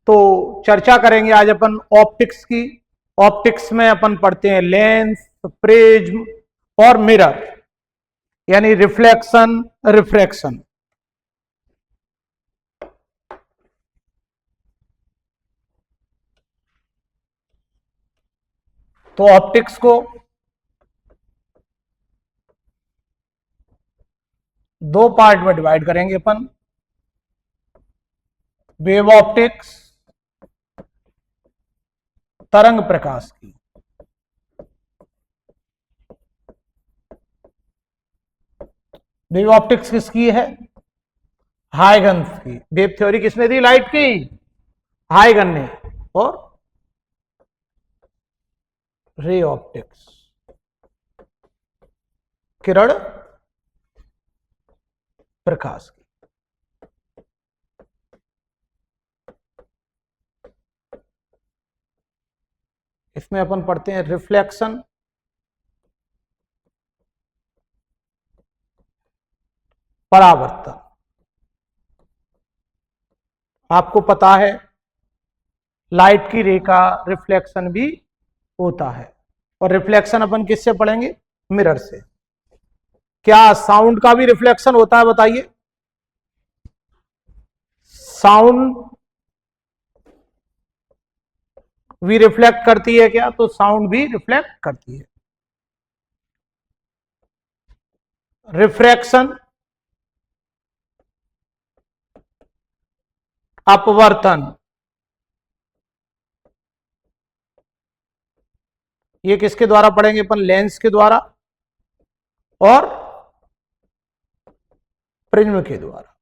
तो चर्चा करेंगे आज अपन ऑप्टिक्स की। ऑप्टिक्स में अपन पढ़ते हैं लेंस, प्रिज्म और मिरर, यानी रिफ्लेक्शन, रिफ्रैक्शन। तो ऑप्टिक्स को दो पार्ट में डिवाइड करेंगे अपन, वेव ऑप्टिक्स, तरंग प्रकाश की। वेव ऑप्टिक्स किसकी है? हाइगन्स की। वेव थ्योरी किसने दी लाइट की? हाइगन ने। और रे ऑप्टिक्स, किरण प्रकाश की। इसमें अपन पढ़ते हैं रिफ्लेक्शन, परावर्तन। आपको पता है लाइट की रे का रिफ्लेक्शन भी होता है, और रिफ्लेक्शन अपन किससे पढ़ेंगे? मिरर से। क्या साउंड का भी रिफ्लेक्शन होता है? बताइए। साउंड भी रिफ्लेक्ट करती है क्या? तो साउंड भी रिफ्लेक्ट करती है। रिफ्रैक्शन, अपवर्तन, ये किसके द्वारा पढ़ेंगे अपन? लेंस के द्वारा और प्रिज्म के द्वारा।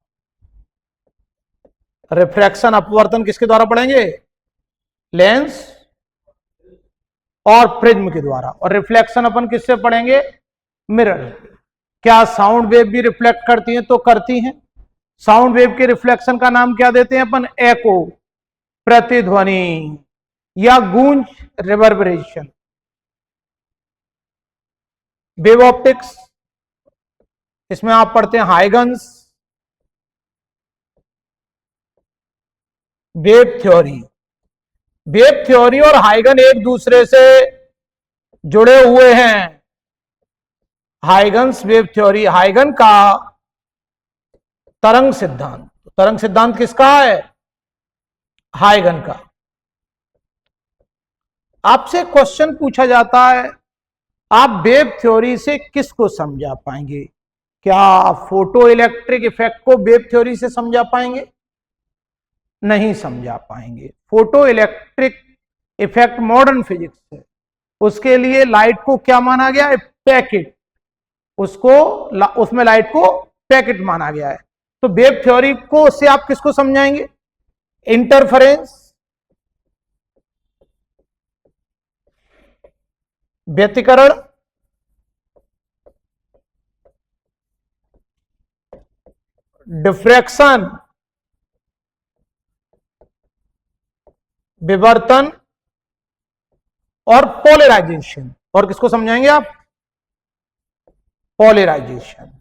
रिफ्रैक्शन, अपवर्तन किसके द्वारा पढ़ेंगे? लेंस और प्रिज्म के द्वारा। और रिफ्लेक्शन अपन किससे पढ़ेंगे? मिरर। क्या साउंड वेव भी रिफ्लेक्ट करती हैं? तो करती हैं। साउंड वेव के रिफ्लेक्शन का नाम क्या देते हैं अपन? एको, प्रतिध्वनि या गूंज, रिवर्बरेशन। वेव ऑप्टिक्स, इसमें आप पढ़ते हैं Huygens, wave theory. Wave theory और हाइगन एक दूसरे से जुड़े हुए हैं। हाइगन्स वेव थ्योरी, हाइगन का तरंग सिद्धांत। तरंग सिद्धांत किसका है? हाइगन का। आपसे क्वेश्चन पूछा जाता है, आप वेव थ्योरी से किसको समझा पाएंगे? क्या फोटो इलेक्ट्रिक इफेक्ट को वेव थ्योरी से समझा पाएंगे? नहीं समझा पाएंगे। Photo electric effect modern physics है, उसके लिए लाइट को क्या माना गया है? पैकेट। उसमें लाइट को पैकेट माना गया है। तो वेव थ्योरी को से आप किसको समझाएंगे? इंटरफेरेंस, व्यतिकरण, डिफ्रैक्शन, विवर्तन और पोलराइजेशन। और किसको समझाएंगे आप? पोलराइजेशन,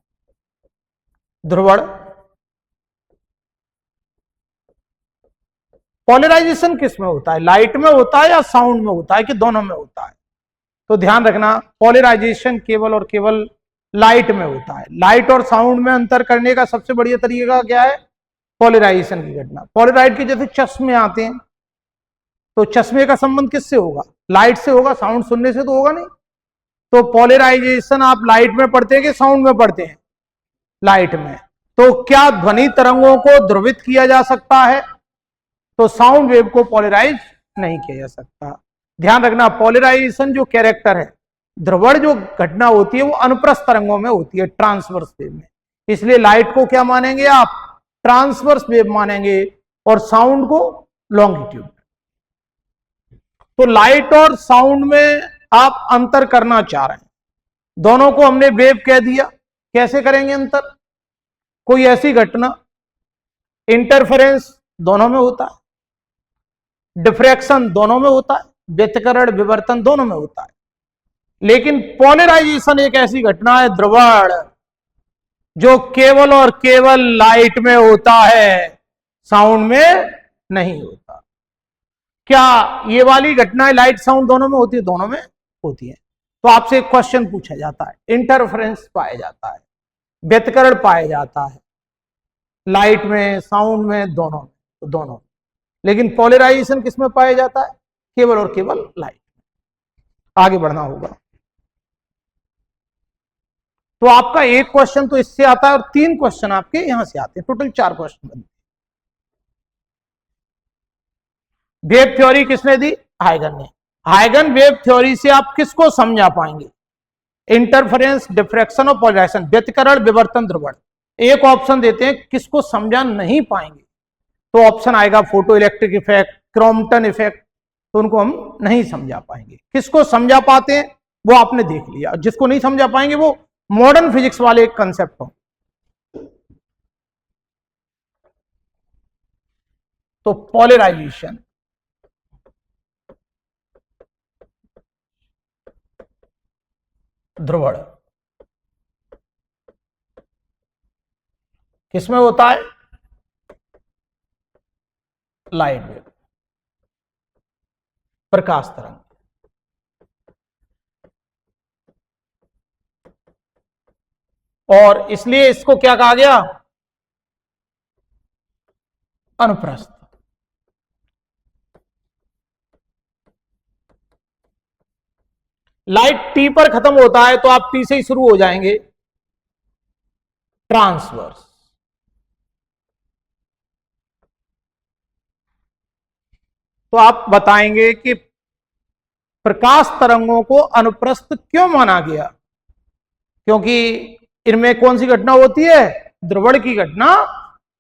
ध्रुवण। पोलराइजेशन किस में होता है? लाइट में होता है या साउंड में होता है, कि दोनों में होता है? तो ध्यान रखना, पोलराइजेशन केवल और केवल लाइट में होता है। लाइट और साउंड में अंतर करने का सबसे बढ़िया तरीका क्या है? पोलराइजेशन की घटना। पोलराइड के जैसे चश्मे आते हैं, तो चश्मे का संबंध किससे होगा? लाइट से होगा, साउंड सुनने से तो होगा नहीं। तो पोलराइजेशन आप लाइट में पढ़ते हैं कि साउंड में पढ़ते हैं? लाइट में। तो क्या ध्वनि तरंगों को ध्रुवित किया जा सकता है? तो साउंड वेव को पोलराइज नहीं किया जा सकता। ध्यान रखना, पोलराइजेशन जो कैरेक्टर है, ध्रुवण जो घटना होती है, वो अनुप्रस्थ तरंगों में होती है, ट्रांसवर्स वेव में। इसलिए लाइट को क्या मानेंगे आप? ट्रांसवर्स वेव मानेंगे, और साउंड को लॉन्गिट्यूड। तो लाइट और साउंड में आप अंतर करना चाह रहे हैं, दोनों को हमने वेव कह दिया। कैसे करेंगे अंतर? कोई ऐसी घटना, इंटरफेरेंस दोनों में होता है, डिफ्रैक्शन दोनों में होता है, व्यतिकरण, विवर्तन दोनों में होता है। लेकिन पोलराइजेशन एक ऐसी घटना है, ध्रुवण, जो केवल और केवल लाइट में होता है, साउंड में नहीं होता। क्या ये वाली घटनाएं लाइट साउंड दोनों में होती है? दोनों में होती है। तो आपसे एक क्वेश्चन पूछा जाता है, इंटरफेरेंस पाया जाता है, व्यतिकरण पाया जाता है, लाइट में, साउंड में, दोनों में, तो दोनों। लेकिन पोलराइजेशन किस में पाया जाता है? केवल और केवल लाइट। आगे बढ़ना होगा। तो आपका एक क्वेश्चन तो इससे आता है और 3 क्वेश्चन आपके यहां से आते हैं, टोटल 4 क्वेश्चन बनते हैं। वेव थ्योरी किसने दी? हाइगन ने। हाइगन वेव थ्योरी से आप किसको समझा पाएंगे? इंटरफेरेंस, डिफ्रैक्शन और पोलराइजेशन, व्यतिकरण, विवर्तन, ध्रुवण। एक ऑप्शन देते हैं, किसको समझा नहीं पाएंगे? तो ऑप्शन आएगा photo electric effect, Crompton effect, तो उनको हम नहीं समझा पाएंगे। किसको समझा पाते हैं वो आपने देख लिया, जिसको नहीं समझा पाएंगे वो मॉडर्न फिजिक्स वाले कंसेप्ट हो। तो पोलराइजेशन, ध्रुवण किसमें होता है? लाइट वेव, प्रकाश तरंग। और इसलिए इसको क्या कहा गया? अनुप्रस्थ। लाइट टी पर खत्म होता है तो आप टी से ही शुरू हो जाएंगे, ट्रांसवर्स। तो आप बताएंगे कि प्रकाश तरंगों को अनुप्रस्थ क्यों माना गया? क्योंकि इनमें कौन सी घटना होती है? ध्रुवण की घटना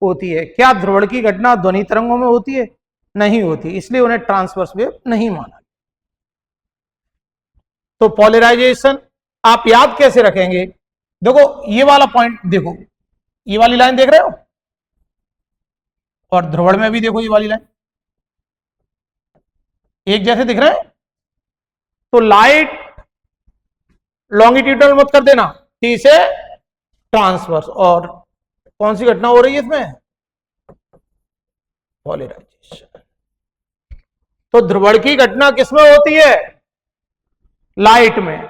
होती है। क्या ध्रुवण की घटना ध्वनि तरंगों में होती है? नहीं होती, इसलिए उन्हें ट्रांसवर्स वेव नहीं माना। तो पोलराइजेशन आप याद कैसे रखेंगे? देखो ये वाला पॉइंट देखो, ये वाली लाइन देख रहे हो, और ध्रुवण में भी देखो ये वाली लाइन एक जैसे दिख रहे हैं। तो लाइट लॉन्गिट्यूडनल मत कर देना, टी से ट्रांसवर्स। और कौन सी घटना हो रही है इसमें? पोलराइजेशन। तो ध्रुवण की घटना किसमें होती है? लाइट में।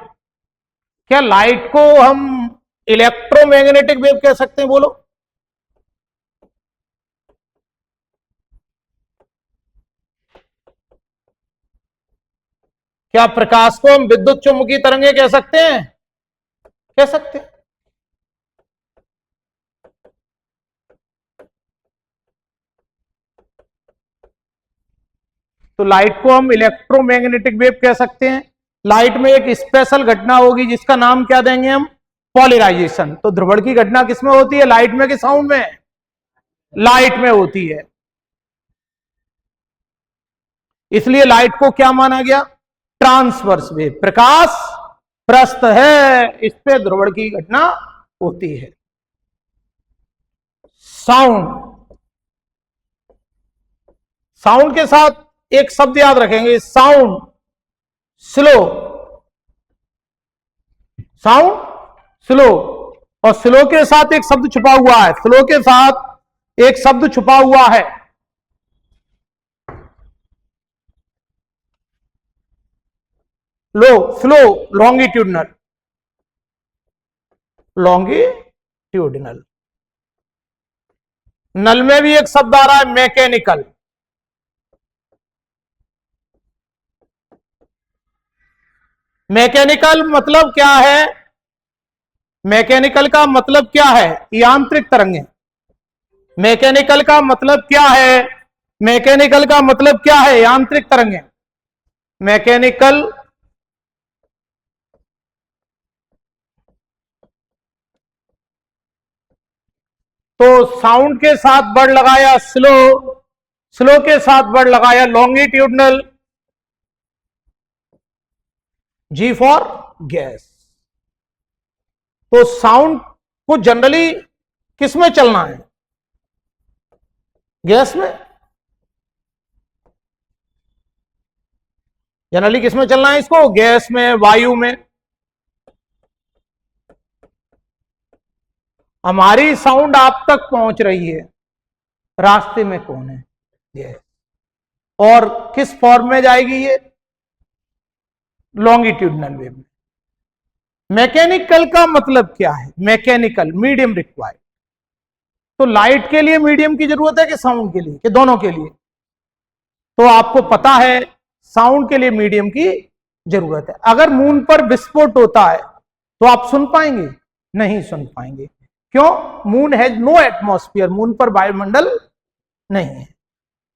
क्या लाइट को हम इलेक्ट्रोमैग्नेटिक वेव कह सकते हैं? बोलो। क्या प्रकाश को हम विद्युत चुम्बकीय तरंगे कह सकते हैं? कह सकते हैं। तो लाइट को हम इलेक्ट्रोमैग्नेटिक वेव कह सकते हैं। लाइट में एक स्पेशल घटना होगी जिसका नाम क्या देंगे हम? पॉलराइजेशन। तो ध्रुवण की घटना किसमें होती है? लाइट में कि साउंड में? लाइट में होती है। इसलिए लाइट को क्या माना गया? Transverse wave. प्रकाश प्रस्थ है, इस पे ध्रुवण की घटना होती है। साउंड, साउंड के साथ एक शब्द याद रखेंगे, साउंड स्लो। साउंड स्लो, और स्लो के साथ एक शब्द छुपा हुआ है, स्लो के साथ एक शब्द छुपा हुआ है, लो, स्लो, लॉन्गिट्यूडनल। लॉन्गिट्यूडनल। नल में भी एक शब्द आ रहा है, मैकेनिकल। मैकेनिकल मतलब क्या है? मैकेनिकल का मतलब क्या है? यांत्रिक तरंगें। मैकेनिकल का मतलब क्या है? मैकेनिकल का मतलब क्या है? यांत्रिक तरंगें। मैकेनिकल तो साउंड के साथ वर्ड लगाया स्लो, स्लो के साथ वर्ड लगाया लॉन्गिट्यूडनल, जी फॉर गैस। तो साउंड को जनरली किस में चलना है? गैस में। जनरली किस में चलना है इसको? गैस में, वायु में। हमारी साउंड आप तक पहुंच रही है, रास्ते में कौन है? गैस। और किस फॉर्म में जाएगी ये? लॉन्गिट्यूडनल वेव में। मैकेनिकल का मतलब क्या है? Mechanical medium required. तो लाइट के लिए मीडियम की जरूरत है कि साउंड के लिए, कि दोनों के लिए? तो आपको पता है साउंड के लिए मीडियम की जरूरत है। अगर मून पर विस्फोट होता है तो आप सुन पाएंगे? नहीं सुन पाएंगे। क्यों? Moon has no atmosphere, moon पर वायुमंडल नहीं है।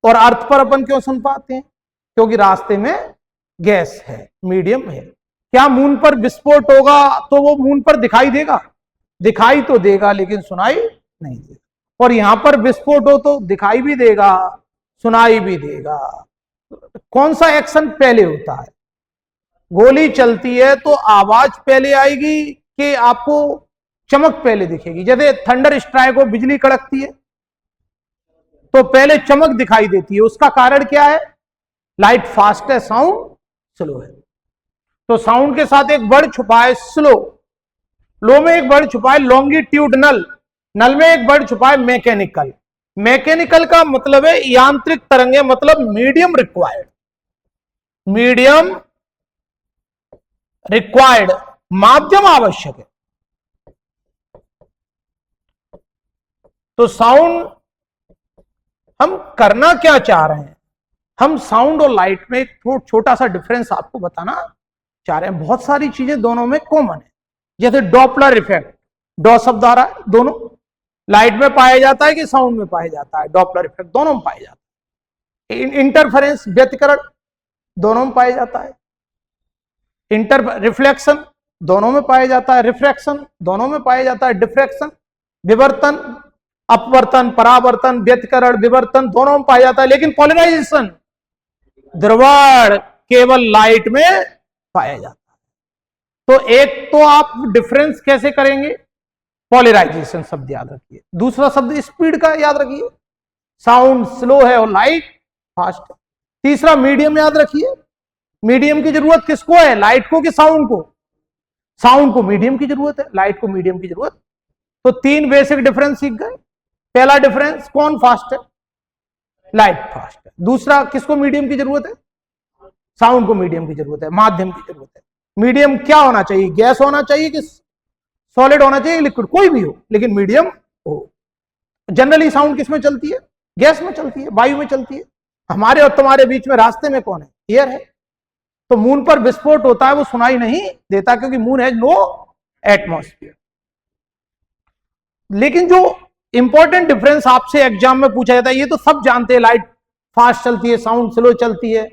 और अर्थ पर अपन क्यों सुन पाते हैं? क्योंकि रास्ते में गैस है, मीडियम है। क्या मून पर विस्फोट होगा तो वो मून पर दिखाई देगा? दिखाई तो देगा लेकिन सुनाई नहीं देगा। और यहां पर विस्फोट हो तो दिखाई भी देगा, सुनाई भी देगा। कौन सा एक्शन पहले होता है? गोली चलती है तो आवाज पहले आएगी कि आपको चमक पहले दिखेगी? जैसे थंडर स्ट्राइक हो, बिजली कड़कती है तो पहले चमक दिखाई देती है। उसका कारण क्या है? लाइट फास्ट है, साउंड स्लो है। तो साउंड के साथ एक वर्ड छुपा है स्लो, लो में एक वर्ड छुपा है लॉन्गिट्यूडनल, नल में एक वर्ड छुपा है मैकेनिकल। मैकेनिकल का मतलब है यांत्रिक तरंगे, मतलब मीडियम रिक्वायर्ड, मीडियम रिक्वायर्ड, माध्यम आवश्यक है। तो साउंड हम करना क्या चाह रहे हैं? हम साउंड और लाइट में एक छोटा सा डिफरेंस आपको बताना चाह रहे हैं। बहुत सारी चीजें दोनों में कॉमन है, जैसे डॉपलर इफेक्ट, डॉ शब्द आ रहा है, दोनों लाइट में पाया जाता है कि साउंड में पाया जाता है? डॉपलर इफेक्ट दोनों में पाया जाता है। इंटरफेरेंस, व्यतिकरण दोनों में पाया जाता है। रिफ्लेक्शन दोनों में पाया जाता है। रिफ्रैक्शन दोनों में पाया जाता है। डिफ्रैक्शन, विवर्तन, अपवर्तन, परावर्तन, व्यतिकरण, विवर्तन दोनों में पाया जाता है। लेकिन पोलराइजेशन, ध्रुवण केवल लाइट में पाया जाता है। तो एक तो आप डिफरेंस कैसे करेंगे? पोलराइजेशन शब्द याद रखिए। दूसरा शब्द स्पीड का याद रखिए, साउंड स्लो है और लाइट फास्ट है। तीसरा मीडियम याद रखिए, मीडियम की जरूरत किसको है? लाइट को कि साउंड को? साउंड को मीडियम की जरूरत है, लाइट को मीडियम की जरूरत। तो तीन बेसिक डिफरेंस सीख गए। पहला डिफरेंस, कौन फास्ट है? लाइट फास्ट है। दूसरा, किसको मीडियम की जरूरत है? साउंड को मीडियम की जरूरत है, माध्यम की जरूरत है। मीडियम क्या होना चाहिए? गैस होना चाहिए कि सॉलिड होना चाहिए, लिक्विड, कोई भी हो लेकिन मीडियम हो। जनरली साउंड किसमें चलती है? गैस में चलती है, वायु में चलती है। हमारे और तुम्हारे बीच में रास्ते में कौन है? एयर है। तो मून पर विस्फोट होता है, वो सुनाई नहीं देता क्योंकि मून हैज नो एटमॉस्फेयर। लेकिन जो इंपॉर्टेंट डिफरेंस आपसे एग्जाम में पूछा जाता है, ये तो सब जानते हैं, लाइट फास्ट चलती है, साउंड स्लो चलती है,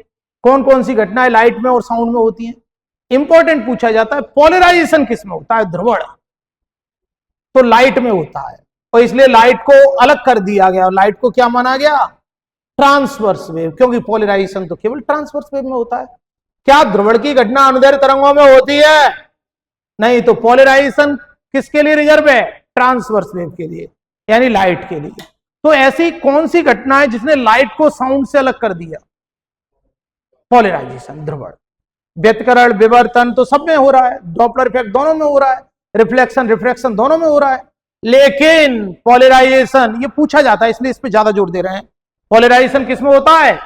कौन कौन सी घटनाएं लाइट में और साउंड में होती हैं। इंपॉर्टेंट पूछा जाता है पोलराइजेशन किस में होता है? ध्रुवण तो लाइट में होता है, और इसलिए लाइट को अलग कर दिया गया और लाइट को क्या माना गया? ट्रांसवर्स वेव, क्योंकि पोलराइजेशन तो केवल ट्रांसवर्स वेव में होता है। क्या ध्रुवण की घटना अनुदैर्ध्य तरंगों में होती है? नहीं। तो पोलराइजेशन किसके लिए रिजर्व है? ट्रांसवर्स वेव के लिए, यानी लाइट के लिए। तो ऐसी कौन सी घटना है जिसने लाइट को साउंड से अलग कर दिया? पोलराइजेशन, ध्रुवण। व्यतिकरण, विवर्तन तो सब में हो रहा है, डॉपलर इफेक्ट दोनों में हो रहा है, रिफ्लेक्शन, रिफ्रैक्शन दोनों में हो रहा है। लेकिन पोलराइजेशन, ये पूछा जाता है इसलिए इस पे ज्यादा जोर दे रहे हैं। पोलराइजेशन किस में होता है?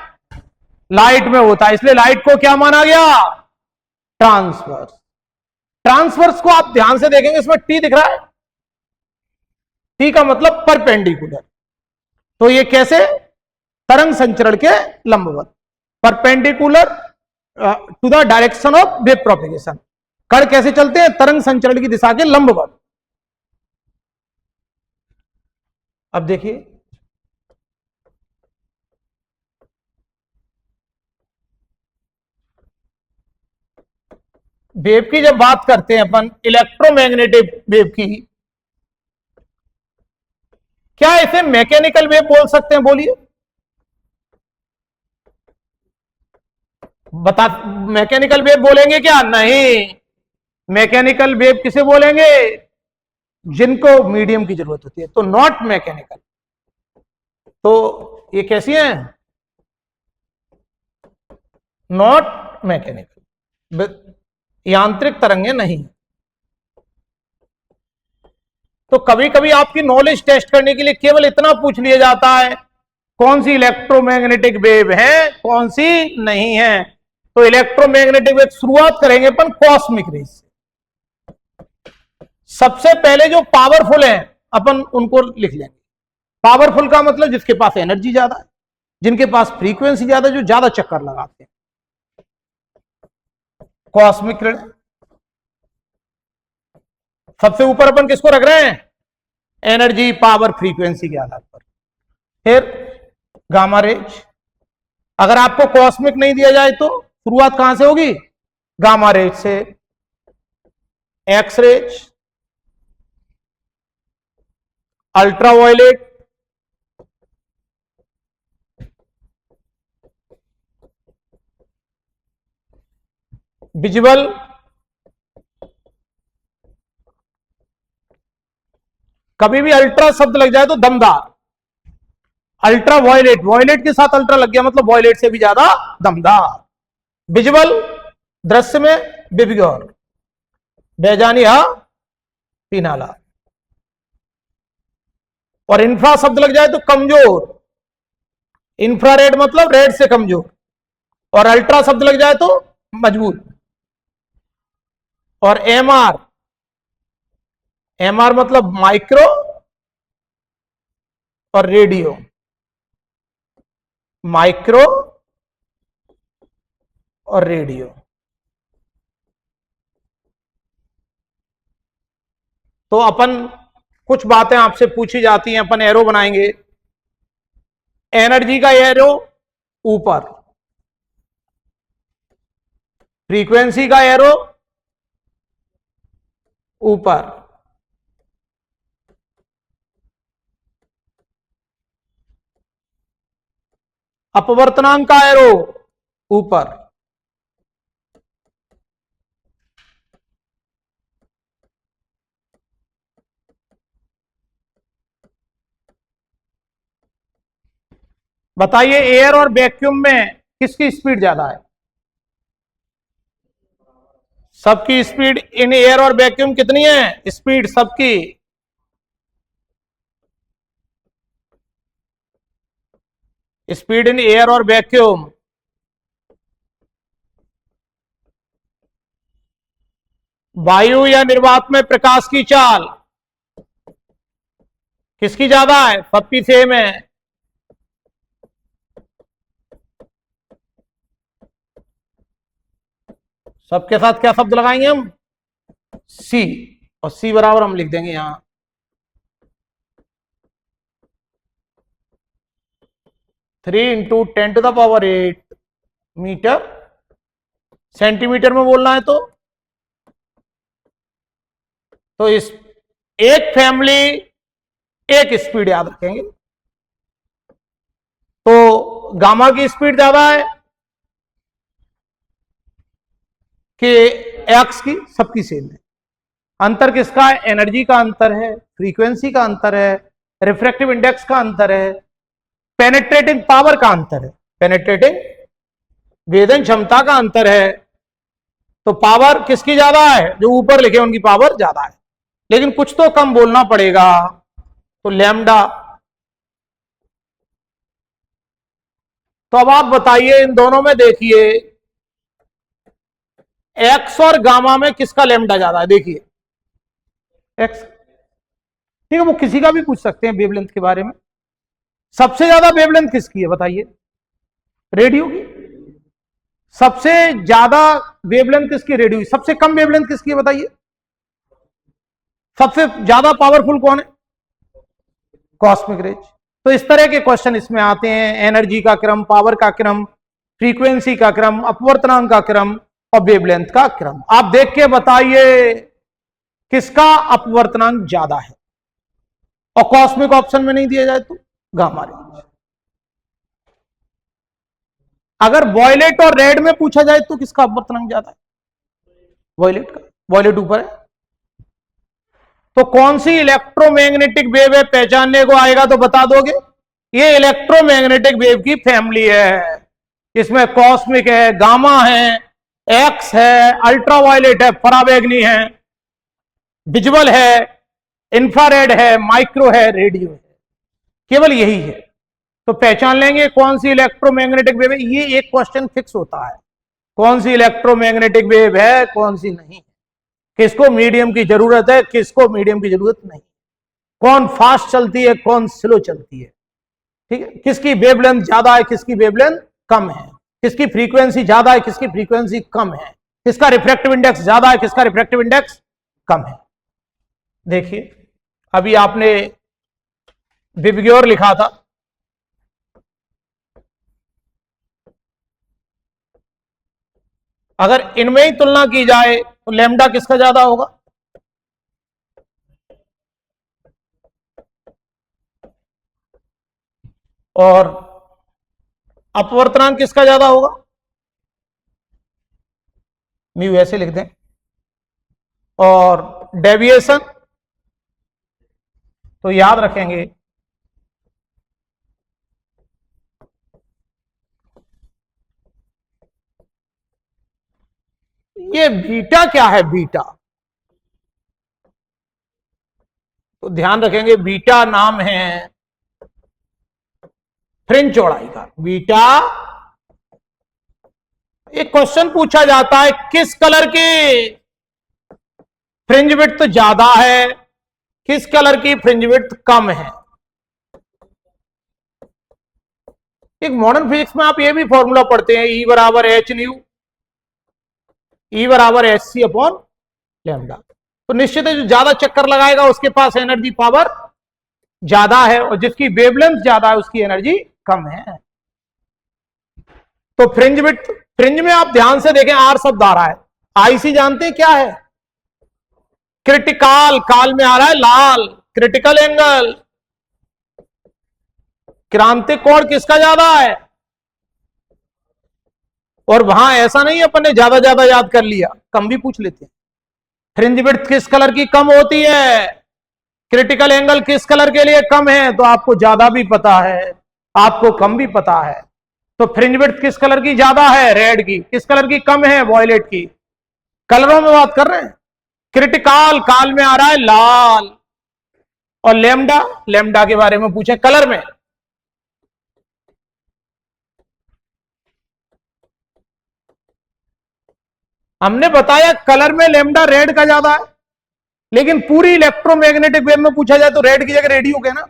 लाइट में होता है, इसलिए लाइट को क्या माना गया? ट्रांसवर्स। ट्रांसवर्स को आप ध्यान से देखेंगे, इसमें टी दिख रहा है, टी का मतलब परपेंडिकुलर। तो ये कैसे? तरंग संचरण के लंबवत, perpendicular to the direction of wave propagation. कण कैसे चलते हैं? तरंग संचरण की दिशा के लंबवत। अब देखिए, वेव की जब बात करते हैं अपन, इलेक्ट्रोमैग्नेटिक वेव की, क्या इसे मैकेनिकल वेव बोल सकते हैं? बोलिए, बता। मैकेनिकल वेव बोलेंगे क्या? नहीं। मैकेनिकल वेव किसे बोलेंगे? जिनको मीडियम की जरूरत होती है, तो नॉट मैकेनिकल। तो ये कैसी है? नॉट मैकेनिकल, यांत्रिक तरंगे नहीं। तो कभी कभी आपकी नॉलेज टेस्ट करने के लिए केवल इतना पूछ लिया जाता है, कौन सी इलेक्ट्रोमैग्नेटिक वेव है, कौन सी नहीं है। तो इलेक्ट्रोमैग्नेटिक वेव शुरुआत करेंगे अपन कॉस्मिक रेज से। सबसे पहले जो पावरफुल है अपन उनको लिख लेंगे। पावरफुल का मतलब जिसके पास एनर्जी ज्यादा है, जिनके पास फ्रीक्वेंसी ज्यादा है, जो ज्यादा चक्कर लगाते हैं, कॉस्मिक रे। सबसे ऊपर अपन किसको रख रहे हैं, एनर्जी पावर फ्रीक्वेंसी के आधार पर। फिर गामा रेज, अगर आपको कॉस्मिक नहीं दिया जाए तो शुरुआत कहां से होगी, गामा रेज से। एक्स रेज, अल्ट्रावायलेट, विजुअल, कभी भी अल्ट्रा शब्द लग जाए तो दमदार, अल्ट्रा वायलेट, वायलेट के साथ अल्ट्रा लग गया मतलब वायलेट से भी ज्यादा दमदार। विजुअल, दृश्य में विविगौर, बेजानी हा पीनाला। और इंफ्रा शब्द लग जाए तो कमजोर, इंफ्रारेड मतलब रेड से कमजोर, और अल्ट्रा शब्द लग जाए तो मजबूत। और एमआर, एमआर मतलब माइक्रो और रेडियो, माइक्रो और रेडियो। तो अपन कुछ बातें आपसे पूछी जाती हैं, अपन एरो बनाएंगे। एनर्जी का एरो ऊपर, फ्रीक्वेंसी का एरो ऊपर, अपवर्तनांक का एरो ऊपर, बताइए एयर और वैक्यूम में किसकी स्पीड ज्यादा है। सबकी स्पीड इन एयर और वैक्यूम कितनी है, स्पीड सबकी स्पीड इन एयर और वैक्यूम वायु या निर्वात में प्रकाश की चाल किसकी ज्यादा है, सबकी सेम है। सबके साथ क्या शब्द लगाएंगे हम, सी, और सी बराबर हम लिख देंगे यहां 3 × 10⁸ मीटर। सेंटीमीटर में बोलना है तो इस एक फैमिली एक स्पीड याद रखेंगे। तो गामा की स्पीड ज्यादा है कि एक्स की, सबकी सेम है। अंतर किसका है, एनर्जी का अंतर है, फ्रीक्वेंसी का अंतर है, रिफ्रैक्टिव इंडेक्स का अंतर है, पेनेट्रेटिंग पावर का अंतर है, पेनेट्रेटिंग वेदन क्षमता का अंतर है। तो पावर किसकी ज्यादा है, जो ऊपर लिखे उनकी पावर ज्यादा है, लेकिन कुछ तो कम बोलना पड़ेगा। तो लैम्डा। तो अब आप बताइए इन दोनों में देखिए एक्स और गामा में किसका लैम्डा ज्यादा है, देखिए एक्स। ठीक है, वो किसी का भी पूछ सकते हैं वेवलेंथ के बारे में। सबसे ज्यादा वेवलेंथ किसकी है बताइए, रेडियो की। सबसे ज्यादा वेवलेंथ किसकी, रेडियो की। सबसे कम वेवलेंथ किसकी है बताइए, सबसे ज्यादा पावरफुल कौन है, कॉस्मिक रेज। तो इस तरह के क्वेश्चन इसमें आते हैं, एनर्जी का क्रम, पावर का क्रम, फ्रीक्वेंसी का क्रम, अपवर्तनांक का क्रम और वेवलेंथ का क्रम। आप देख के बताइए किसका अपवर्तनांक ज्यादा है, और कॉस्मिक ऑप्शन में नहीं दिया जाए तो गामा रेज। अगर वॉयलेट और रेड में पूछा जाए तो किसका अपवर्तनांक ज्यादा है, वॉयलेट का, वॉयलेट ऊपर है। तो कौन सी इलेक्ट्रोमैग्नेटिक वेव है, पहचानने को आएगा तो बता दोगे। ये इलेक्ट्रोमैग्नेटिक वेव की फैमिली है, इसमें कॉस्मिक है, गामा है, एक्स है, अल्ट्रावायलेट है, पराबैंगनी है, विजुअल है, इंफ्रारेड है, माइक्रो है, रेडियो है। केवल यही है। तो पहचान लेंगे कौन सी इलेक्ट्रोमैग्नेटिक वेव है। ये एक क्वेश्चन फिक्स होता है, कौन सी इलेक्ट्रोमैग्नेटिक वेव है, कौन सी नहीं, किसको मीडियम की जरूरत है, किसको मीडियम की जरूरत नहीं, कौन फास्ट चलती है, कौन स्लो चलती है, ठीक है, किसकी वेवलेंथ ज्यादा है, किसकी वेवलेंथ कम है, किसकी फ्रीक्वेंसी ज्यादा है, किसकी फ्रीक्वेंसी कम है, किसका रिफ्रैक्टिव इंडेक्स ज्यादा है, किसका रिफ्रैक्टिव इंडेक्स कम है। देखिए अभी आपने विबग्योर लिखा था, अगर इनमें ही तुलना की जाए तो लैम्डा किसका ज्यादा होगा, और अपवर्तनांक किसका ज्यादा होगा, म्यू ऐसे लिख दें, और डेविएशन तो याद रखेंगे ये बीटा क्या है, बीटा तो ध्यान रखेंगे बीटा नाम है फ्रिंज चौड़ाई का। बीटा, एक क्वेश्चन पूछा जाता है किस कलर की फ्रिंज विड्थ ज्यादा है, किस कलर की फ्रिंज विड्थ कम है। एक मॉडर्न फिजिक्स में आप ये भी फॉर्मूला पढ़ते हैं, ई बराबर एच न्यू, ई बराबर एच सी अपॉन लैम्डा। तो निश्चित है जो ज्यादा चक्कर लगाएगा उसके पास एनर्जी पावर ज्यादा है, और जिसकी वेवलेंथ ज्यादा है उसकी एनर्जी कम है। तो फ्रिंज विड्थ, फ्रिंज में आप ध्यान से देखें आर शब्द आ रहा है, आईसी जानते हैं क्या है, क्रिटिकल, काल में आ रहा है लाल, क्रिटिकल एंगल, क्रांतिक कोण किसका ज्यादा है, और वहां ऐसा नहीं अपन ने ज्यादा ज्यादा याद कर लिया, कम भी पूछ लेते हैं। फ्रिंज विड्थ किस कलर की कम होती है, क्रिटिकल एंगल किस कलर के लिए कम है, तो आपको ज्यादा भी पता है, आपको कम भी पता है। तो फ्रिंज विड्थ किस कलर की ज्यादा है, रेड की, किस कलर की कम है, वॉयलेट की। कलरों में बात कर रहे हैं, क्रिटिकल काल में आ रहा है लाल, और लैम्डा, लैम्डा के बारे में पूछे कलर में, हमने बताया कलर में लैम्डा रेड का ज्यादा है, लेकिन पूरी इलेक्ट्रोमैग्नेटिक वेव में पूछा जाए तो रेड की जगह रेडियो के ना,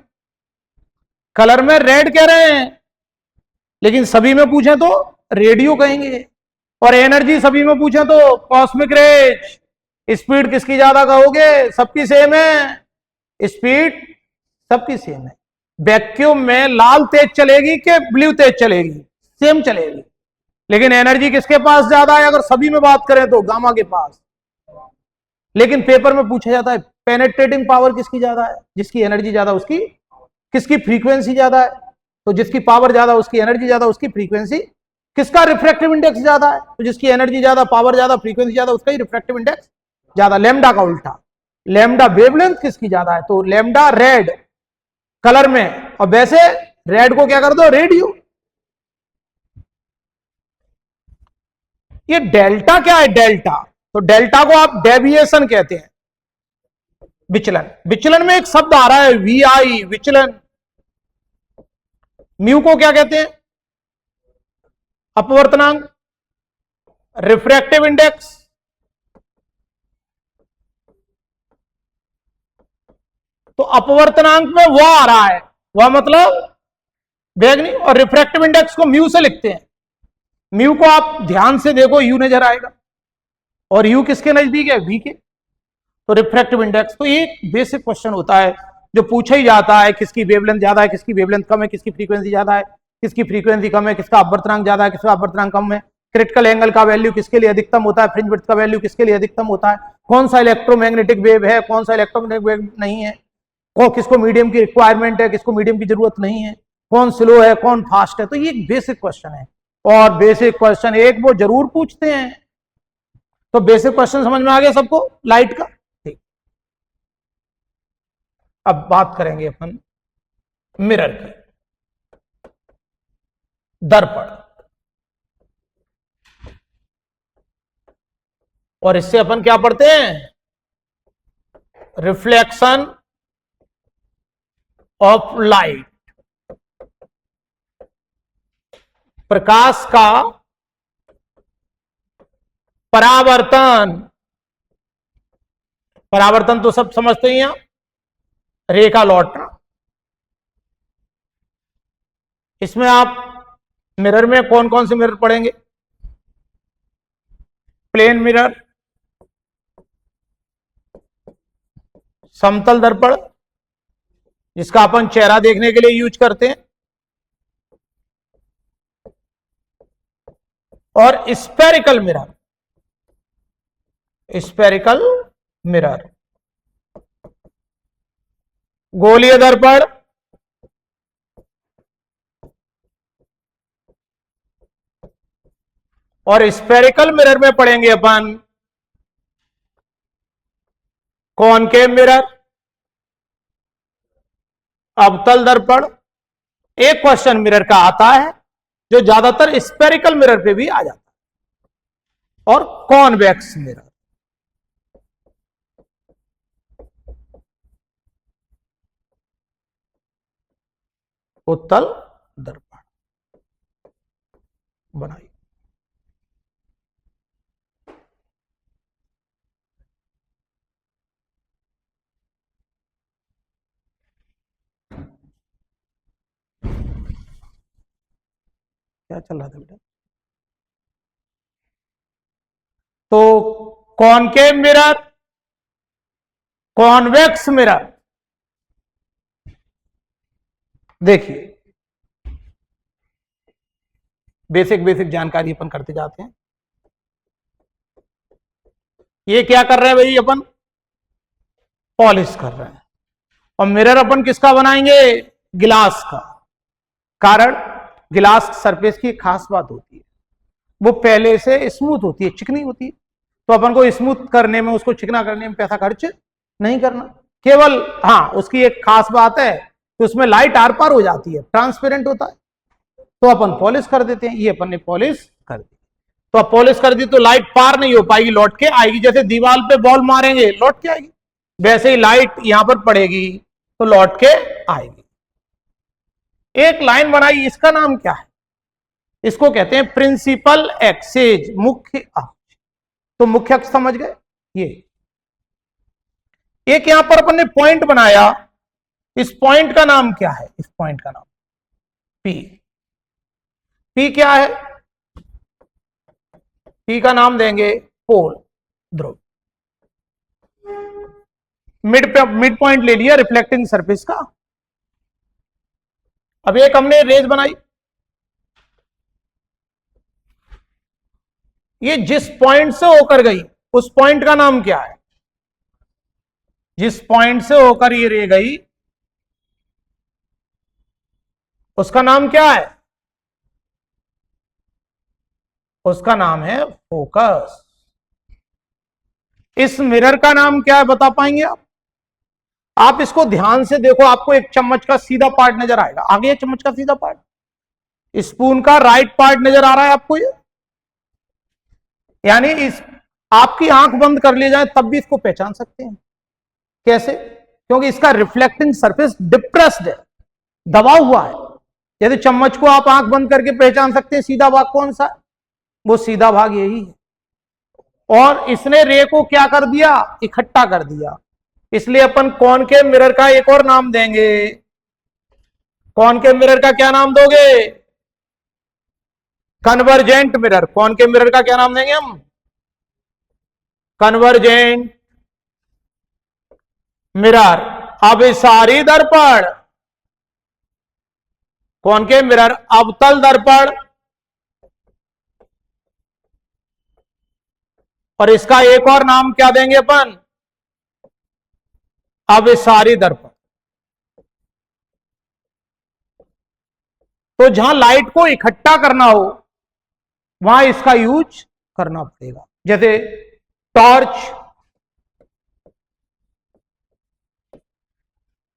कलर में रेड कह रहे हैं लेकिन सभी में पूछे तो रेडियो कहेंगे, और एनर्जी सभी में पूछे तो कॉस्मिक रेज। स्पीड किसकी ज्यादा कहोगे, सबकी सेम है, स्पीड सबकी सेम है। वैक्यूम में लाल तेज चलेगी कि ब्लू तेज चलेगी, सेम चलेगी, लेकिन एनर्जी किसके पास ज्यादा है, अगर सभी में बात करें तो गामा के पास। लेकिन पेपर में पूछा जाता है पेनेट्रेटिंग पावर किसकी ज्यादा है, जिसकी एनर्जी ज्यादा उसकी, किसकी फ्रीक्वेंसी ज्यादा है, तो जिसकी पावर ज्यादा उसकी एनर्जी ज्यादा उसकी फ्रीक्वेंसी, किसका रिफ्रैक्टिव इंडेक्स ज्यादा है, तो जिसकी एनर्जी ज्यादा पावर ज्यादा फ्रीक्वेंसी ज्यादा उसका ही रिफ्रैक्टिव इंडेक्स ज्यादा। लैम्डा का उल्टा, लैम्डा वेवलेंथ किसकी ज्यादा है, तो लैम्डा रेड कलर में, और वैसे रेड को क्या कर दो रेडियो। ये डेल्टा क्या है, डेल्टा, तो डेल्टा को आप डेविएशन कहते हैं, विचलन। विचलन में एक शब्द आ रहा है वी आई, विचलन। म्यू को क्या कहते हैं, अपवर्तनांक, रिफ्रैक्टिव इंडेक्स, तो अपवर्तनांक में वह आ रहा है, वह मतलब वेग नहीं, और रिफ्रैक्टिव इंडेक्स को म्यू से लिखते हैं। म्यू को आप ध्यान से देखो यू नजर आएगा, और यू किसके नजदीक है, वी के, तो रिफ्रैक्टिव इंडेक्स। तो ये बेसिक क्वेश्चन होता है जो पूछा ही जाता है, किसकी वेवलेंथ ज्यादा है, किसकी वेवलेंथ कम है, किसकी फ्रीक्वेंसी ज्यादा है, किसकी फ्रीक्वेंसी कम है, किसका अपवर्तनांक ज्यादा है, किसका अपवर्तनांक कम है, क्रिटिकल एंगल का वैल्यू किसके लिए अधिकतम होता है, फ्रिंज विड्थ का वैल्यू किसके लिए अधिकतम होता है, कौन सा इलेक्ट्रोमैग्नेटिक वेव है, कौन सा इलेक्ट्रोमैग्नेटिक वेव नहीं है, किसको मीडियम की रिक्वायरमेंट है, किसको मीडियम की जरूरत नहीं है, कौन स्लो है, कौन फास्ट है। तो ये बेसिक क्वेश्चन है, और बेसिक क्वेश्चन एक वो जरूर पूछते हैं। तो बेसिक क्वेश्चन समझ में आ गया सबको लाइट का, ठीक। अब बात करेंगे अपन मिरर की, दर्पण, और इससे अपन क्या पढ़ते हैं, रिफ्लेक्शन ऑफ लाइट। प्रकाश का परावर्तन, परावर्तन तो सब समझते ही हैं, रे का लौटना। इसमें आप मिरर में कौन कौन से मिरर पढ़ेंगे? प्लेन मिरर, समतल दर्पण जिसका अपन चेहरा देखने के लिए यूज करते हैं, और स्फेरिकल मिरर, स्फेरिकल मिरर, गोलीय दर्पण, और स्फेरिकल मिरर में पढ़ेंगे अपन कॉनकेव मिरर, अवतल दर्पण। एक क्वेश्चन मिरर का आता है जो ज्यादातर स्फेरिकल मिरर पे भी आ जाता है, और कॉन्वेक्स मिरर। उत्तल दर्पण बनाइए। क्या चल रहा था बेटा? तो कॉनकेव मिरर, कॉन्वेक्स मिरर, देखिए बेसिक बेसिक जानकारी अपन करते जाते हैं। ये क्या कर रहे हैं भाई? अपन पॉलिश कर रहे हैं। और मिरर अपन किसका बनाएंगे? गिलास का। कारण गिलास सरफेस की एक खास बात होती है, वो पहले से स्मूथ होती है, चिकनी होती है, तो अपन को स्मूथ करने में, उसको चिकना करने में पैसा खर्च नहीं करना। केवल हाँ, उसकी एक खास बात है कि उसमें लाइट आर पार हो जाती है, ट्रांसपेरेंट होता है, तो अपन पॉलिश कर देते हैं। ये अपन ने पॉलिश कर दी, तो अब पॉलिश कर दी तो लाइट पार नहीं हो पाएगी, लौट के आएगी। जैसे दीवार पे बॉल मारेंगे लौट के आएगी, वैसे ही लाइट यहां पर पड़ेगी तो लौट के आएगी। एक लाइन बनाई, इसका नाम क्या है? इसको कहते हैं प्रिंसिपल एक्सेज, मुख्य अक्ष। तो मुख्य अक्ष समझ गए। ये एक यहां पर अपन ने पॉइंट बनाया, इस पॉइंट का नाम क्या है? इस पॉइंट का नाम पी। पी क्या है? पी का नाम देंगे पोल, ध्रुव। मिड पॉइंट ले लिया रिफ्लेक्टिंग सरफेस का। अब एक हमने रेज बनाई, ये जिस पॉइंट से होकर गई उस पॉइंट का नाम क्या है? जिस पॉइंट से होकर ये रे गई उसका नाम क्या है? उसका नाम है फोकस। इस मिरर का नाम क्या है, बता पाएंगे आप? आप इसको ध्यान से देखो, आपको एक चम्मच का सीधा पार्ट नजर आएगा। आगे है चम्मच का सीधा पार्ट, स्पून का राइट पार्ट नजर आ रहा है आपको ये? यानी इस आपकी आंख बंद कर ली जाए तब भी इसको पहचान सकते हैं। कैसे? क्योंकि इसका रिफ्लेक्टिंग सरफेस डिप्रेस्ड है, दबा हुआ है। यदि चम्मच को आप आंख बंद करके पहचान सकते हैं सीधा भाग कौन सा है, वो सीधा भाग यही है। और इसने रे को क्या कर दिया? इकट्ठा कर दिया। इसलिए अपन कॉनकेव मिरर का एक और नाम देंगे। कॉनकेव मिरर का क्या नाम दोगे? Convergent mirror. कॉनकेव मिरर का क्या नाम देंगे हम? Convergent mirror. अभिसारी दर्पण, कॉनकेव मिरर, अवतल दर्पण, और इसका एक और नाम क्या देंगे अपन? अभिसारी दर्पण। तो जहां लाइट को इकट्ठा करना हो वहां इसका यूज करना पड़ेगा। जैसे टॉर्च,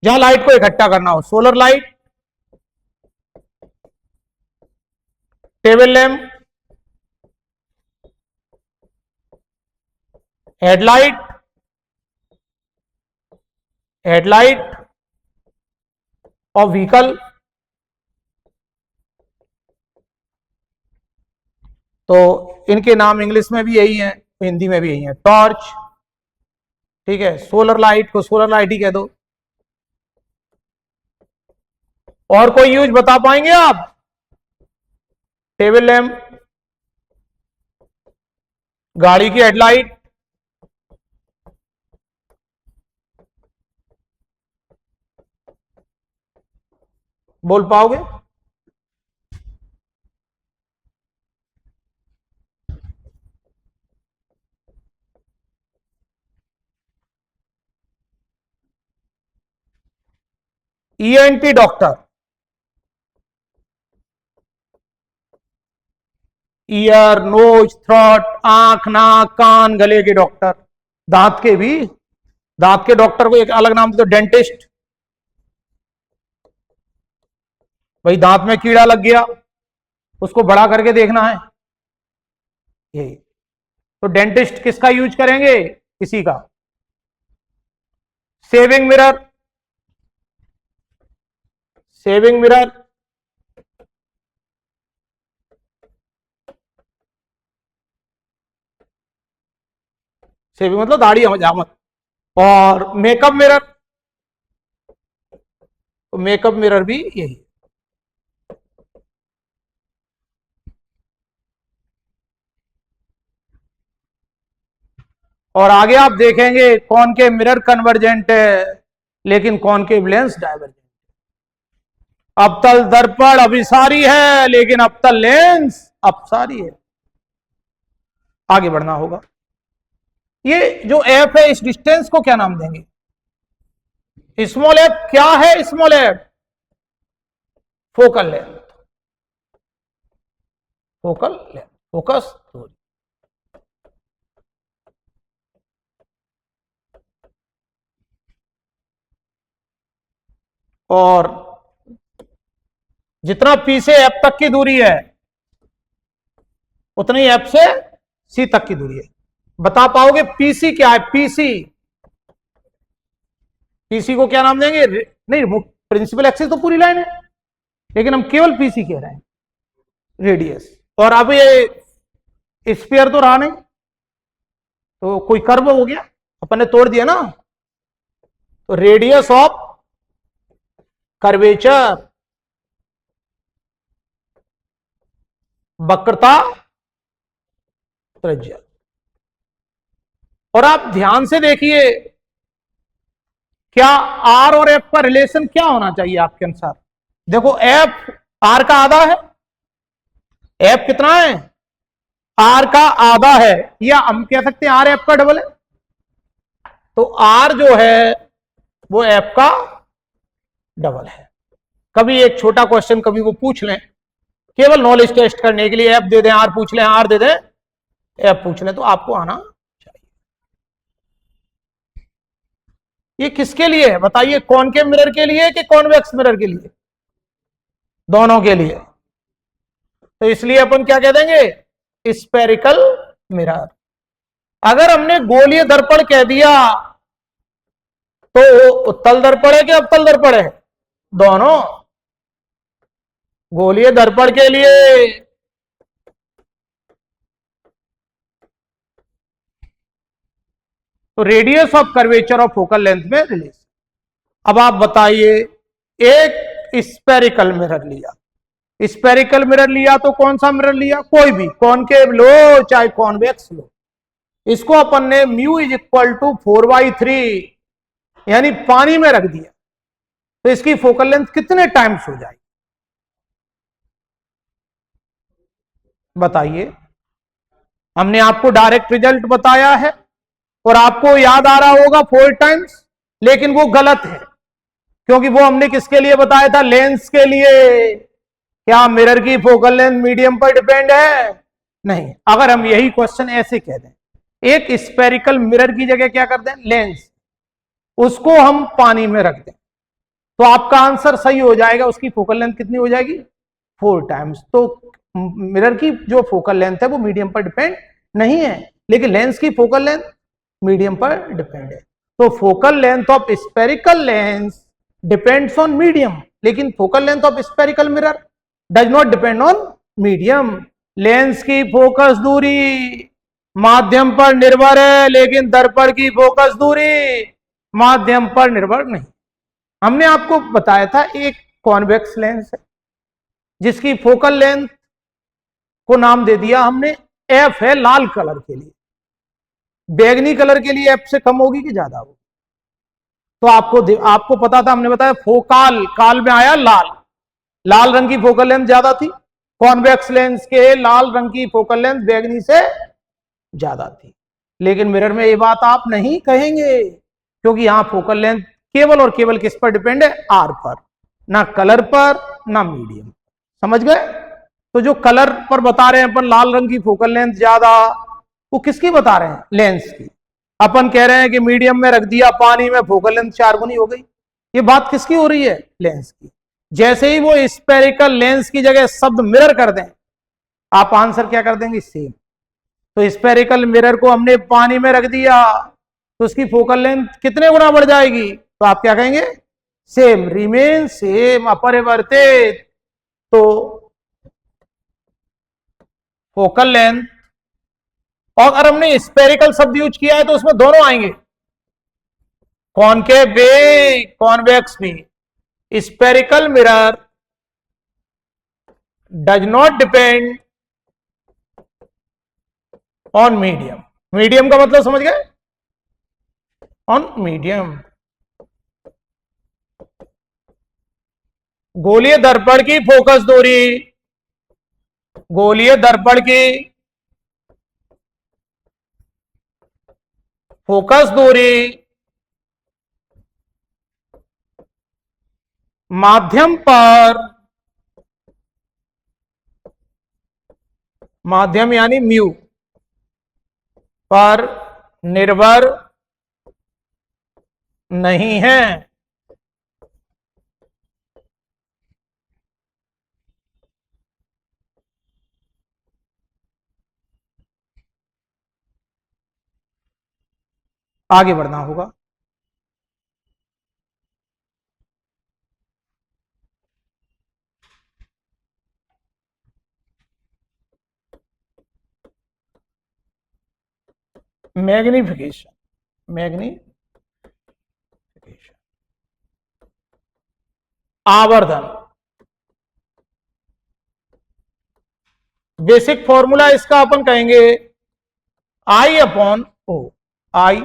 जहां लाइट को इकट्ठा करना हो, solar light, table lamp, headlight, headlight और व्हीकल, तो इनके नाम इंग्लिश में भी यही है, हिंदी में भी यही है, टॉर्च, ठीक है। सोलर लाइट को सोलर लाइट ही कह दो। और कोई यूज बता पाएंगे आप? टेबल लैंप, गाड़ी की हेडलाइट, बोल पाओगे? ENT doctor, ear, nose, throat, आंख, नाक, कान, गले के डॉक्टर। दांत के भी, दांत के डॉक्टर को एक अलग नाम तो डेंटिस्ट। भाई दांत में कीड़ा लग गया, उसको बड़ा करके देखना है, ये तो डेंटिस्ट किसका यूज करेंगे? किसी का। Saving mirror, saving mirror, saving मतलब दाढ़ी हजामत। और मेकअप मिरर, तो मेकअप मिरर भी यही। और आगे आप देखेंगे कॉनकेव मिरर कन्वर्जेंट है, लेकिन कॉनकेव लेंस डाइवर्जेंट। अवतल दर्पण अभिसारी है, लेकिन अवतल लेंस अपसारी है। आगे बढ़ना होगा। ये जो एफ है, इस डिस्टेंस को क्या नाम देंगे? स्मॉल एफ क्या है? Small F focal length, focal length, focus दूरी। और जितना पी से एफ तक की दूरी है, उतनी एफ से सी तक की दूरी है। बता पाओगे पीसी क्या है? पीसी, पीसी को क्या नाम देंगे? नहीं, प्रिंसिपल एक्सिस तो पूरी लाइन है, लेकिन हम केवल पीसी कह रहे हैं, रेडियस। और अब ये स्फीयर तो रहा नहीं, तो कोई कर्व हो गया, अपन ने तोड़ दिया ना, तो रेडियस ऑफ कर्वेचर, वक्रता त्रिज्या। और आप ध्यान से देखिए, क्या आर और एफ का रिलेशन क्या होना चाहिए आपके अनुसार? देखो एफ आर का आधा है, एफ कितना है? आर का आधा है, या हम कह सकते हैं आर एफ का डबल है। तो आर जो है वो एफ का डबल है। कभी एक छोटा क्वेश्चन कभी वो पूछ लें, केवल नॉलेज टेस्ट करने के लिए, एफ दे दें आर पूछ लें, आर दे दें एफ पूछ लें, तो आपको आना चाहिए। ये किसके लिए है बताइए? कॉनकेव मिरर के लिए कि कॉन्वेक्स मिरर के लिए? दोनों के लिए। तो इसलिए अपन क्या कह देंगे? Spherical mirror. अगर हमने गोलीय दर्पण कह दिया तो उत्तल दर्पण है कि अवतल दर्पण है? दोनों। गोलीय दर्पण के लिए तो radius of curvature of focal length में रिलेशन। अब आप बताइए, एक स्फेरिकल मिरर लिया, स्फेरिकल मिरर लिया तो कौन सा मिरर लिया? कोई भी, कॉनकेव लो चाहे कॉन्वेक्स लो, इसको अपन ने म्यू इज इक्वल टू 4/3 यानी पानी में रख दिया, तो इसकी फोकल लेंथ कितने टाइम्स हो जाएगी बताइए? हमने आपको डायरेक्ट रिजल्ट बताया है और आपको याद आ रहा होगा 4 टाइम्स, लेकिन वो गलत है, क्योंकि वो हमने किसके लिए बताया था? लेंस के लिए। क्या मिरर की फोकल लेंथ मीडियम पर डिपेंड है? नहीं। अगर हम यही क्वेश्चन ऐसे कह दें, एक स्फेरिकल मिरर की जगह क्या कर दें? लेंस, उसको हम पानी में रख दें, तो आपका आंसर सही हो जाएगा। उसकी फोकल लेंथ कितनी हो जाएगी? 4 टाइम्स। तो मिरर की जो फोकल लेंथ है वो मीडियम पर डिपेंड नहीं है, लेकिन लेंस की फोकल लेंथ मीडियम पर डिपेंड है। तो focal length of spherical lens depends on medium, लेकिन focal length of spherical mirror does not depend on medium. Lens की फोकस दूरी माध्यम पर निर्भर है, लेकिन दर्पण की फोकस दूरी माध्यम पर निर्भर नहीं। हमने आपको बताया था एक कॉन्वेक्स लेंस है जिसकी फोकल लेंथ को नाम दे दिया हमने एफ है लाल कलर के लिए, बैगनी कलर के लिए एफ से कम होगी कि ज्यादा होगी? तो आपको पता था, हमने बताया फोकाल, काल में आया लाल, लाल रंग की फोकल लेंथ ज्यादा थी। कॉन्वेक्स लेंस के लाल रंग की फोकल लेंथ बैगनी से ज्यादा थी। लेकिन मिरर में ये बात आप नहीं कहेंगे, क्योंकि यहां फोकल लेंथ केवल और केवल किस पर डिपेंड है? आर पर, ना कलर पर ना मीडियम। समझ गए? तो जो कलर पर बता रहे हैं अपन लाल रंग की फोकल लेंथ ज्यादा, वो किसकी बता रहे हैं? लेंस की। अपन कह रहे हैं कि मीडियम में रख दिया पानी में, फोकल लेंथ 4 गुनी हो गई। ये बात किसकी हो रही है? लेंस की। जैसे ही वो स्पेरिकल लेंस की जगह शब्द मिरर कर दें, आप आंसर क्या कर देंगे? सेम। तो स्पेरिकल मिरर को हमने पानी में रख दिया तो उसकी फोकल लेंथ कितने गुना बढ़ जाएगी? तो आप क्या कहेंगे? सेम, रिमेन सेम, अपरिवर्तित। तो फोकल लेंथ, और अगर हमने स्पेरिकल शब्द यूज किया है तो उसमें दोनों आएंगे, कॉनकेव भी कॉन्वेक्स भी। Spherical mirror does not depend on medium. Medium का मतलब समझ गए? On medium. गोलीय दर्पण की फोकस दूरी, गोलीय दर्पण की फोकस दूरी माध्यम पर, माध्यम यानी म्यू पर निर्भर नहीं है। आगे बढ़ना होगा। मैग्निफिकेशन, मैग्निफिकेशन, आवर्धन। बेसिक फॉर्मूला इसका अपन कहेंगे I upon O. I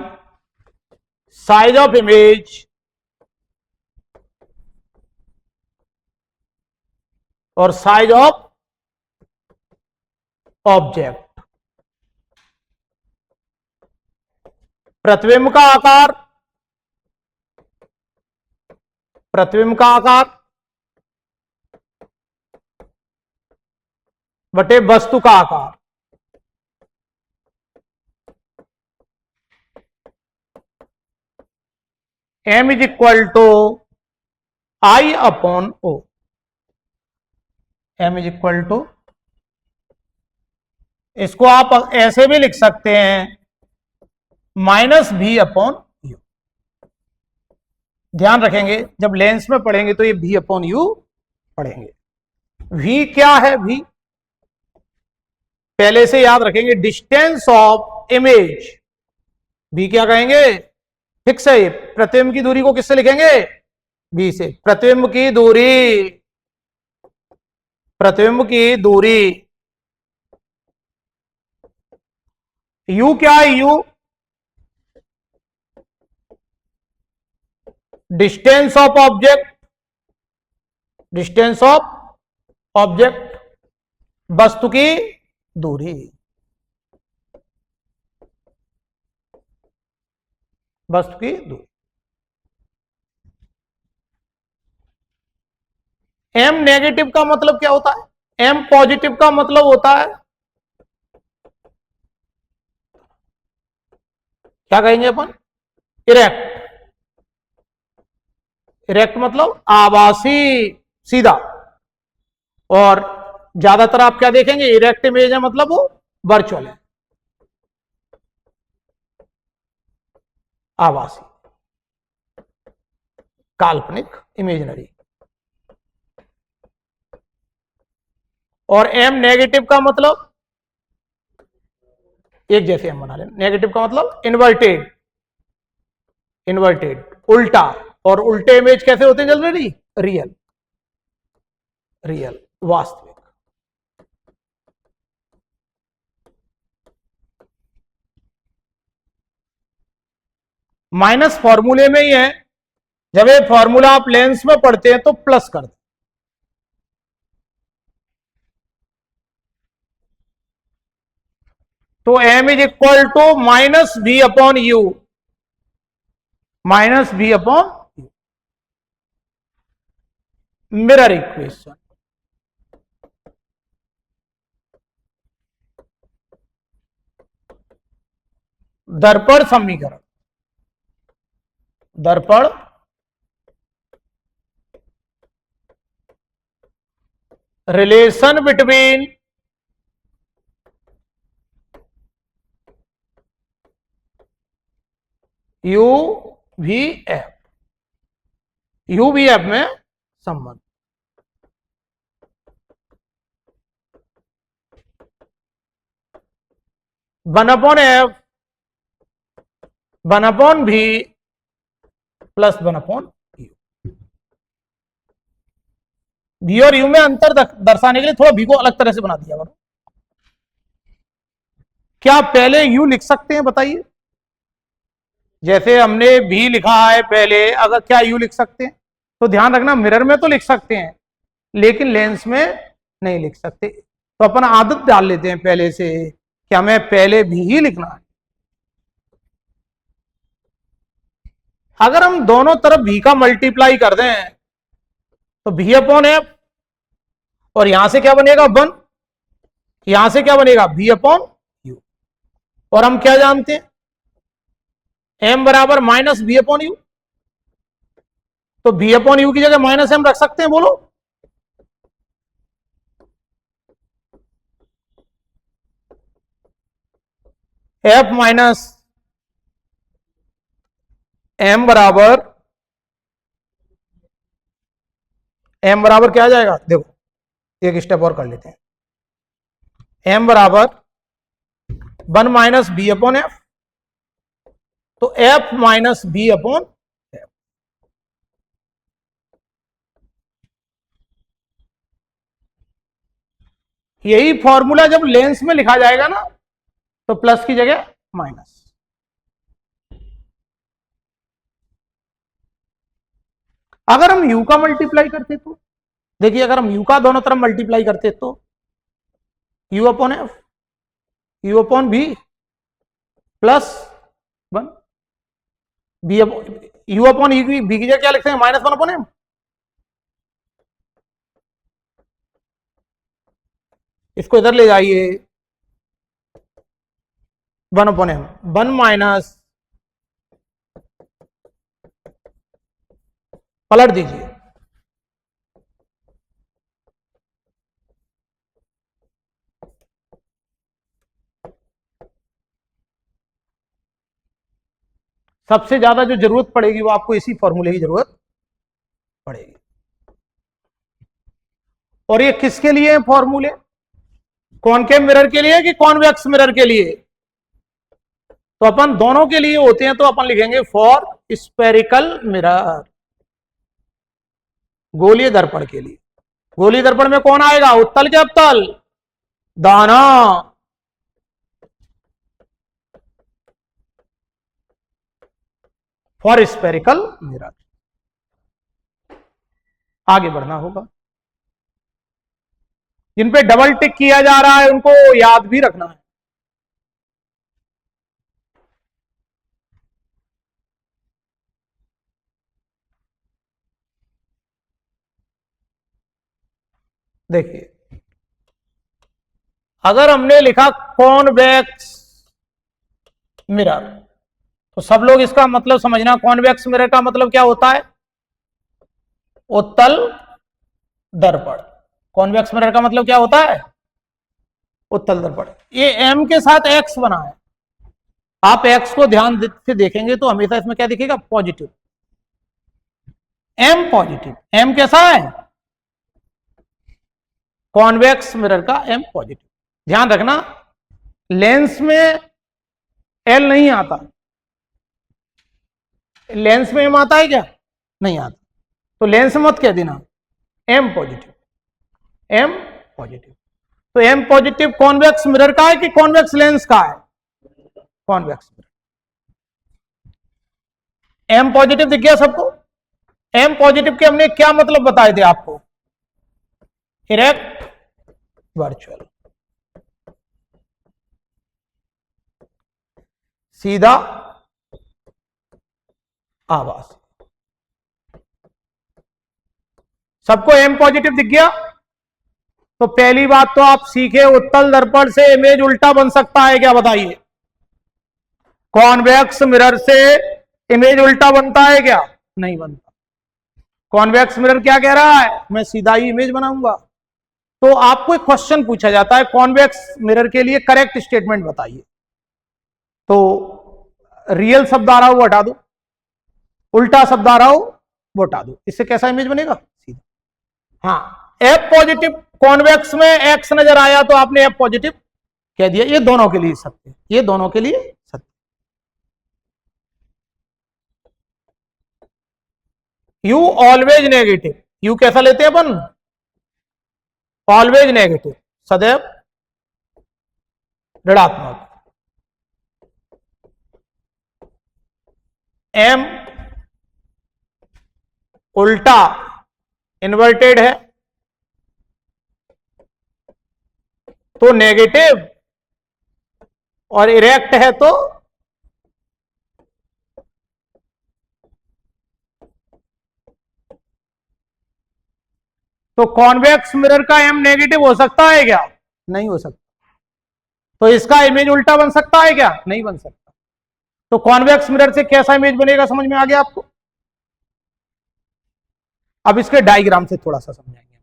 size of image और साइज ऑफ ऑब्जेक्ट। प्रतिबिंब का आकार, प्रतिबिंब का आकार बटे वस्तु का आकार। M is equal to I upon O. M is equal to, इसको आप ऐसे भी लिख सकते हैं, माइनस भी अपॉन यू। ध्यान रखेंगे जब लेंस में पढ़ेंगे तो ये भी अपॉन यू पढ़ेंगे। वी क्या है? वी पहले से याद रखेंगे, डिस्टेंस ऑफ इमेज। वी क्या कहेंगे? फिक्स है। प्रतिबिंब की दूरी को किससे लिखेंगे? बी से। प्रतिबिंब की दूरी, प्रतिबिंब की दूरी। यू क्या है? You distance of object, distance of object, वस्तु की दूरी, वस्तु की दूरी। एम नेगेटिव का मतलब क्या होता है? एम पॉजिटिव का मतलब होता है, क्या कहेंगे अपन? इरेक्ट। इरेक्ट मतलब आभासी, सीधा। और ज्यादातर आप क्या देखेंगे? इरेक्ट इमेज है मतलब वो वर्चुअल है, आभासी, काल्पनिक, इमेजिनरी। और एम नेगेटिव का मतलब एक जैसे हम बना लें। नेगेटिव का मतलब इन्वर्टेड, इन्वर्टेड उल्टा, और उल्टे इमेज कैसे होते हैं जनरली? रियल, रियल वास्तविक। माइनस फॉर्मूले में ही है, जब ये फॉर्मूला आप लेंस में पढ़ते हैं तो प्लस कर दो। तो M is equal to minus B upon U, minus B upon mirror equation. दर्पण समीकरण, दर्पण relation between U V F, U V F में संबंध। One upon F, one upon V plus one upon U. V और you में अंतर दर्शाने के लिए थोड़ा भी को अलग तरह से बना दिया करो। क्या पहले यू लिख सकते हैं बताइए? जैसे हमने भी लिखा है पहले, अगर क्या यू लिख सकते हैं? तो ध्यान रखना, मिरर में तो लिख सकते हैं लेकिन लेंस में नहीं लिख सकते। तो अपन आदत डाल लेते हैं पहले से कि हमें पहले भी ही लिखना है। अगर हम दोनों तरफ भी का मल्टीप्लाई कर दें तो भी अपॉन एफ, और यहां से क्या बनेगा? वन, यहां से क्या बनेगा? भी अपॉन यू। और हम क्या जानते हैं? एम बराबर माइनस बी अपॉन यू। तो बी अपॉन यू की जगह माइनस एम रख सकते हैं, बोलो। एफ माइनस एम बराबर, एम बराबर क्या आ जाएगा? देखो एक स्टेप और कर लेते हैं। एम बराबर one minus B upon F, तो F minus B upon F. यही फॉर्मूला जब लेंस में लिखा जाएगा ना तो प्लस की जगह माइनस। अगर हम यू का मल्टीप्लाई करते तो देखिए, अगर हम यू का दोनों तरफ मल्टीप्लाई करते तो U upon F, U upon V plus one, V U upon V की जगह क्या लिखते हैं? Minus one upon M. इसको इधर ले जाइए, one upon M, one minus, पलट दीजिए, सबसे ज्यादा जो जरूरत पड़ेगी वो आपको इसी फॉर्मूले की जरूरत पड़ेगी। और ये किसके लिए है फॉर्मूले? कॉनकेव मिरर के लिए कि कॉन्वेक्स मिरर के लिए? तो अपन दोनों के लिए होते हैं, तो अपन लिखेंगे फॉर स्पेरिकल मिरर, गोलीय दर्पण के लिए। गोलीय दर्पण में कौन आएगा? उत्तल के अवतल? दाना। For spherical mirror. आगे बढ़ना होगा। जिन पे डबल टिक किया जा रहा है उनको याद भी रखना है। देखिए, अगर हमने लिखा कॉन्वेक्स मिरर तो सब लोग इसका मतलब समझना, कॉन्वेक्स मिरर का मतलब क्या होता है? उत्तल दर्पण। कॉन्वेक्स मिरर का मतलब क्या होता है? उत्तल दर्पण। ये एम के साथ एक्स बना है, आप एक्स को ध्यान से देखेंगे तो हमेशा इसमें क्या दिखेगा? पॉजिटिव। M positive. एम कैसा है? कॉन्वेक्स मिरर का एम पॉजिटिव। ध्यान रखना लेंस में एल नहीं आता, लेंस में एम आता है क्या? नहीं आता, तो लेंस मत कह देना, एम पॉजिटिव, एम पॉजिटिव। तो एम पॉजिटिव कॉन्वेक्स मिरर का है कि कॉन्वेक्स लेंस का है? Convex mirror. एम पॉजिटिव दिख गया सबको? एम पॉजिटिव के हमने क्या मतलब बताए थे आपको? इरेक्ट, वर्चुअल, सीधा, आवास। सबको एम पॉजिटिव दिख गया? तो पहली बात तो आप सीखे, उत्तल दर्पण से इमेज उल्टा बन सकता है क्या? बताइए। कॉन्वेक्स मिरर से इमेज उल्टा बनता है क्या? नहीं बनता। कॉन्वेक्स मिरर क्या कह रहा है? मैं सीधा ही इमेज बनाऊंगा। तो आपको एक क्वेश्चन पूछा जाता है, कॉन्वेक्स मिरर के लिए करेक्ट स्टेटमेंट बताइए। तो रियल शब्द आ रहा हो वो हटा दो, उल्टा शब्द आ रहा हो वो हटा दो। इससे कैसा इमेज बनेगा? सीधा। हाँ, एफ पॉजिटिव कॉन्वेक्स में एक्स नजर आया तो आपने एफ पॉजिटिव कह दिया। ये दोनों के लिए सत्य, ये दोनों के लिए सत्य। यू ऑलवेज नेगेटिव, यू कैसा लेते हैं अपन? ऑलवेज नेगेटिव, सदैव ऋणात्मक। एम उल्टा इन्वर्टेड है तो नेगेटिव, और इरेक्ट है तो कॉन्वेक्स मिरर का एम नेगेटिव हो सकता है क्या? नहीं हो सकता। तो इसका इमेज उल्टा बन सकता है क्या? नहीं बन सकता। तो कॉन्वेक्स मिरर से कैसा इमेज बनेगा, समझ में आ गया आपको? अब इसके डायग्राम से थोड़ा सा समझाएंगे।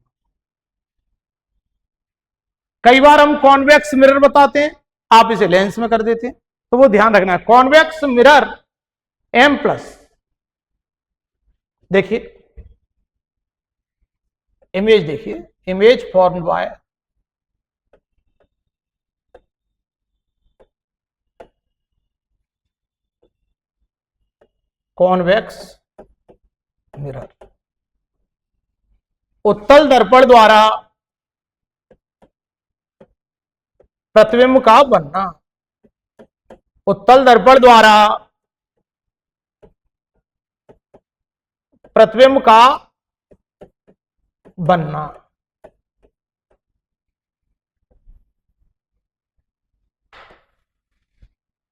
कई बार हम कॉन्वेक्स मिरर बताते हैं, आप इसे लेंस में कर देते हैं, तो वो ध्यान रखना है। कॉन्वेक्स मिरर एम प्लस, देखिए इमेज, देखिए image form by convex mirror. उत्तल दर्पण द्वारा प्रतिबिंब का बनना, उत्तल दर्पण द्वारा प्रतिबिंब का बनना।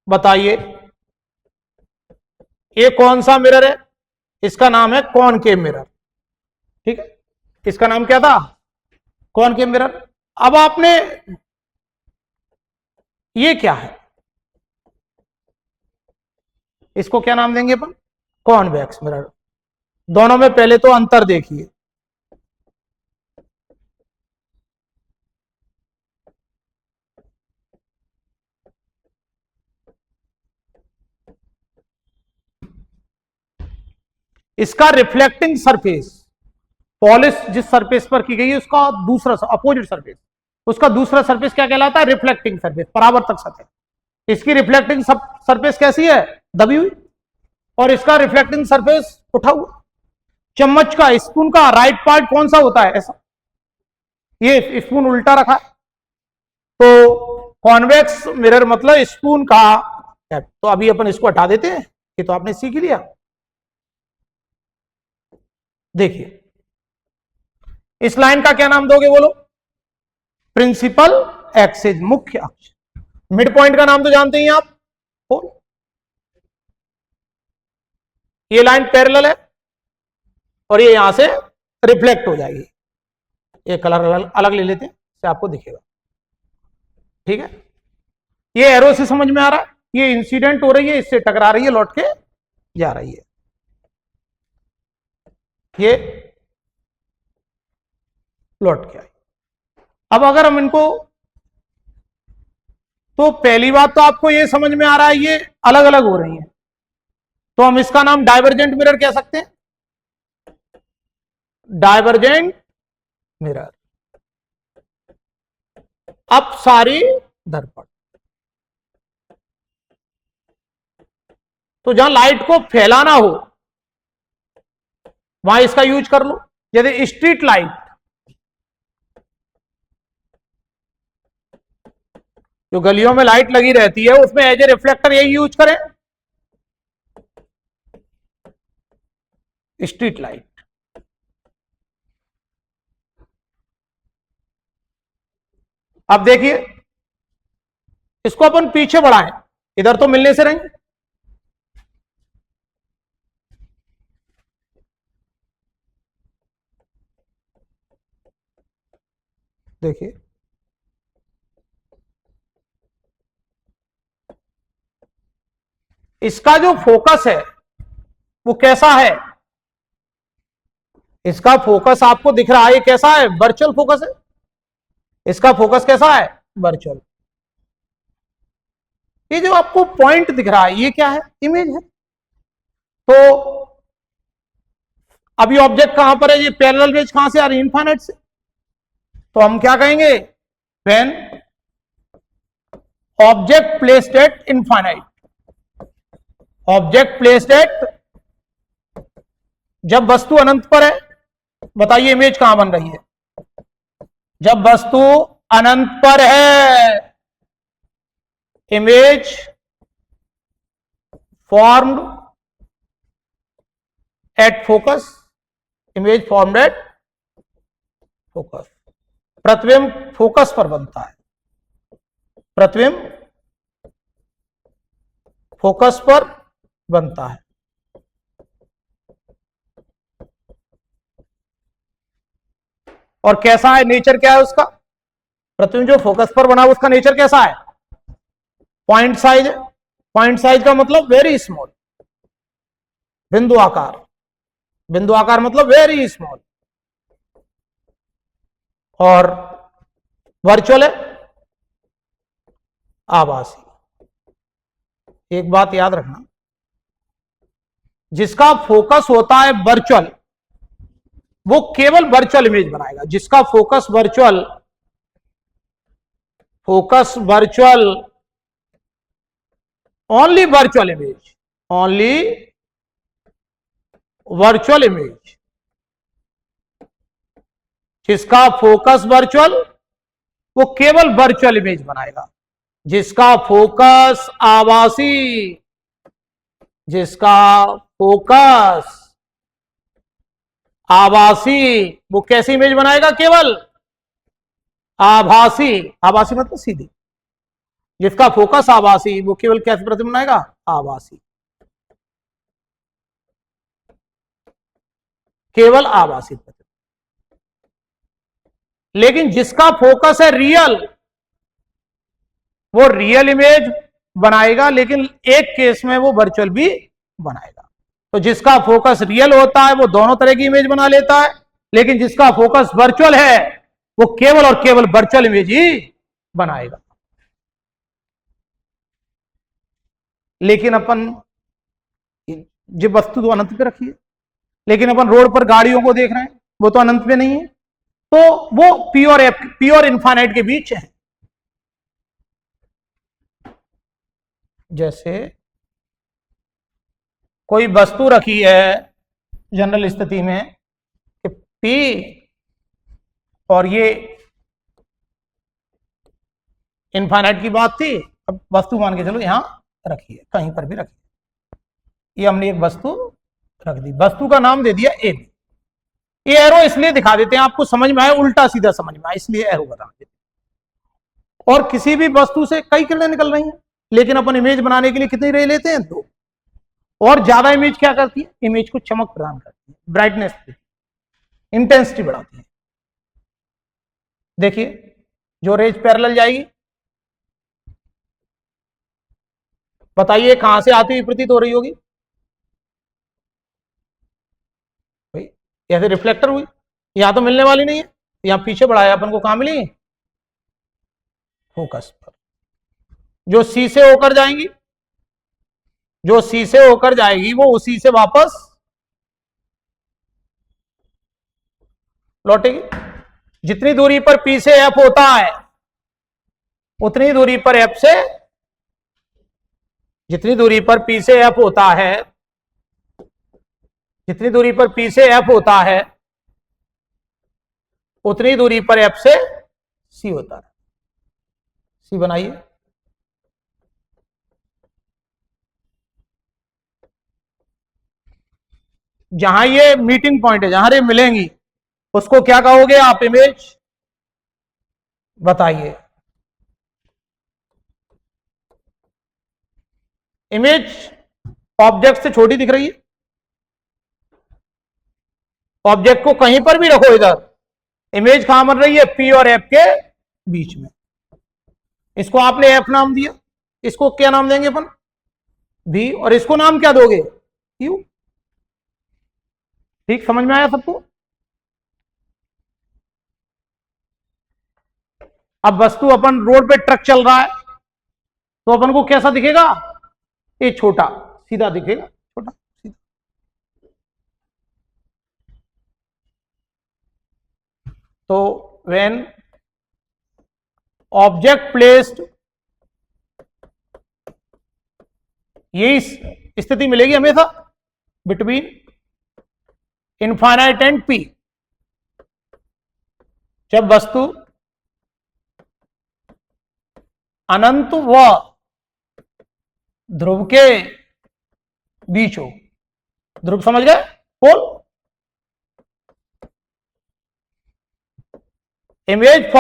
बताइए ये कौन सा मिरर है? इसका नाम है कॉनकेव मिरर, ठीक है। इसका नाम क्या था? Concave mirror. अब आपने, ये क्या है? इसको क्या नाम देंगे अपन? Convex mirror. दोनों में पहले तो अंतर देखिए। इसका रिफ्लेक्टिंग सरफेस, पॉलिश जिस सरफेस पर की गई है उसका दूसरा अपोजिट सरफेस, उसका दूसरा सरफेस क्या कहलाता है? रिफ्लेक्टिंग सरफेस, परावर्तक सतह। इसकी रिफ्लेक्टिंग सरफेस कैसी है? दबी हुई। और इसका रिफ्लेक्टिंग सरफेस उठा हुआ। चम्मच का, स्पून का राइट पार्ट कौन सा होता है? ऐसा, ये स्पून उल्टा रखा है, तो कॉन्वेक्स मिरर मतलब स्पून का। तो अभी अपन इसको हटा देते हैं, ये तो आपने सीख लिया। देखिए इस लाइन का क्या नाम दोगे बोलो? प्रिंसिपल एक्सिस, मुख्य अक्ष। मिड पॉइंट का नाम तो जानते ही आप, ये लाइन पैरेलल है और ये यहां से रिफ्लेक्ट हो जाएगी। ये कलर अलग ले लेते हैं, इससे आपको दिखेगा, ठीक है। ये एरो से समझ में आ रहा है, ये इंसिडेंट हो रही है, इससे टकरा रही है, लौट के जा रही है। ये लौट के आई। अब अगर हम इनको, तो पहली बात तो आपको ये समझ में आ रहा है ये अलग अलग हो रही हैं, तो हम इसका नाम डाइवर्जेंट मिरर कह सकते हैं। Divergent mirror. अपसारी दर्पण। तो जहां लाइट को फैलाना हो वहां इसका यूज कर लो। यदि स्ट्रीट लाइट, जो गलियों में लाइट लगी रहती है, उसमें एज ए रिफ्लेक्टर यही यूज करें, स्ट्रीट लाइट। अब देखिए, इसको अपन पीछे बढ़ाएं, इधर तो मिलने से रहेंगे। देखिए, इसका जो फोकस है वो कैसा है? इसका फोकस आपको दिख रहा है, ये कैसा है? वर्चुअल फोकस है। इसका फोकस कैसा है? वर्चुअल। ये जो आपको पॉइंट दिख रहा है, ये क्या है? इमेज है। तो अभी ऑब्जेक्ट कहां पर है? ये पैरेलल रेज कहां से आ रही है? इनफाइनाइट से। तो हम क्या कहेंगे? When object placed at infinite, object placed at, जब वस्तु अनंत पर है, बताइए इमेज कहां बन रही है? जब वस्तु अनंत पर है, image formed at focus, image formed at focus. प्रतिबिंब फोकस पर बनता है, प्रतिबिंब फोकस पर बनता है। और कैसा है? नेचर क्या है उसका? प्रतिबिंब जो फोकस पर बना उसका नेचर कैसा है? पॉइंट साइज है। पॉइंट साइज का मतलब वेरी स्मॉल, बिंदु आकार। बिंदु आकार मतलब वेरी स्मॉल। और वर्चुअल है, आभासी। एक बात याद रखना, जिसका फोकस होता है वर्चुअल, वो केवल वर्चुअल इमेज बनाएगा। जिसका focus virtual, focus virtual, only virtual image, only virtual image. जिसका फोकस वर्चुअल, वो केवल वर्चुअल इमेज बनाएगा। जिसका फोकस आभासी, जिसका फोकस आभासी, वो कैसी इमेज बनाएगा? केवल आभासी। आभासी मतलब सीधी। जिसका फोकस आभासी, वो केवल कैसे प्रतिबिंब बनाएगा? आभासी, केवल आभासी प्रतिबिंब। लेकिन जिसका फोकस है रियल, वो रियल इमेज बनाएगा, लेकिन एक केस में वो वर्चुअल भी बनाएगा। तो जिसका फोकस रियल होता है वो दोनों तरह की इमेज बना लेता है, लेकिन जिसका फोकस वर्चुअल है वो केवल और केवल वर्चुअल इमेज ही बनाएगा। लेकिन अपन जो वस्तु तो अनंत पे रखी है, लेकिन अपन रोड पर गाड़ियों को देख रहे हैं, वो तो अनंत पे नहीं है, तो वो प्योर इनफाइनाइट के बीच है। जैसे कोई वस्तु रखी है जनरल स्थिति में कि P, और ये इनफाइनाइट की बात थी, अब वस्तु मान के चलो यहां रखी है, कहीं पर भी रखी है, ये हमने एक वस्तु रख दी, वस्तु का नाम दे दिया ए बी। ये एरो इसलिए दिखा देते हैं आपको समझ में आए, उल्टा सीधा समझ में आए, इसलिए एरो बता देते हैं। और किसी भी वस्तु से कई किरणें निकल रही हैं, लेकिन अपन इमेज बनाने के लिए कितनी रे लेते हैं? 2। और ज्यादा इमेज क्या करती है? इमेज को चमक प्रदान करती है, ब्राइटनेस, इंटेंसिटी बढ़ाती है। देखिए, जो रेज पैरेलल जाएगी, बताइए कहां से आती हुई प्रतीत हो रही होगी? भाई ऐसे रिफ्लेक्टर हुई, यहां तो मिलने वाली नहीं है, यहां पीछे बढ़ाया अपन को, कहां मिली? फोकस पर। जो सी से होकर जाएंगी, जो सी से होकर जाएगी वो उसी से वापस लौटेगी। जितनी दूरी पर पी से एफ होता है, उतनी दूरी पर एफ से, जितनी दूरी पर पी से एफ होता है, जितनी दूरी पर पी से एफ होता है उतनी दूरी पर एफ से सी होता है। सी बनाइए। जहां ये मीटिंग पॉइंट है, जहां ये मिलेंगी, उसको क्या कहोगे आप? इमेज। बताइए। इमेज ऑब्जेक्ट से छोटी दिख रही है। ऑब्जेक्ट को कहीं पर भी रखो इधर, इमेज कहां बन रही है? पी और एफ के बीच में। इसको आपने एफ नाम दिया, इसको क्या नाम देंगे अपन? बी। और इसको नाम क्या दोगे? क्यू। ठीक, समझ में आया सबको? अब वस्तु, अपन रोड पे ट्रक चल रहा है तो अपन को कैसा दिखेगा? ये छोटा सीधा दिखेगा, छोटा सीधा। तो व्हेन ऑब्जेक्ट प्लेस्ड, यही स्थिति मिलेगी हमेशा बिटवीन इनफाइनाइट एंड पी। जब वस्तु अनंत व ध्रुव के बीच हो। ध्रुव समझ गए? Pole. Image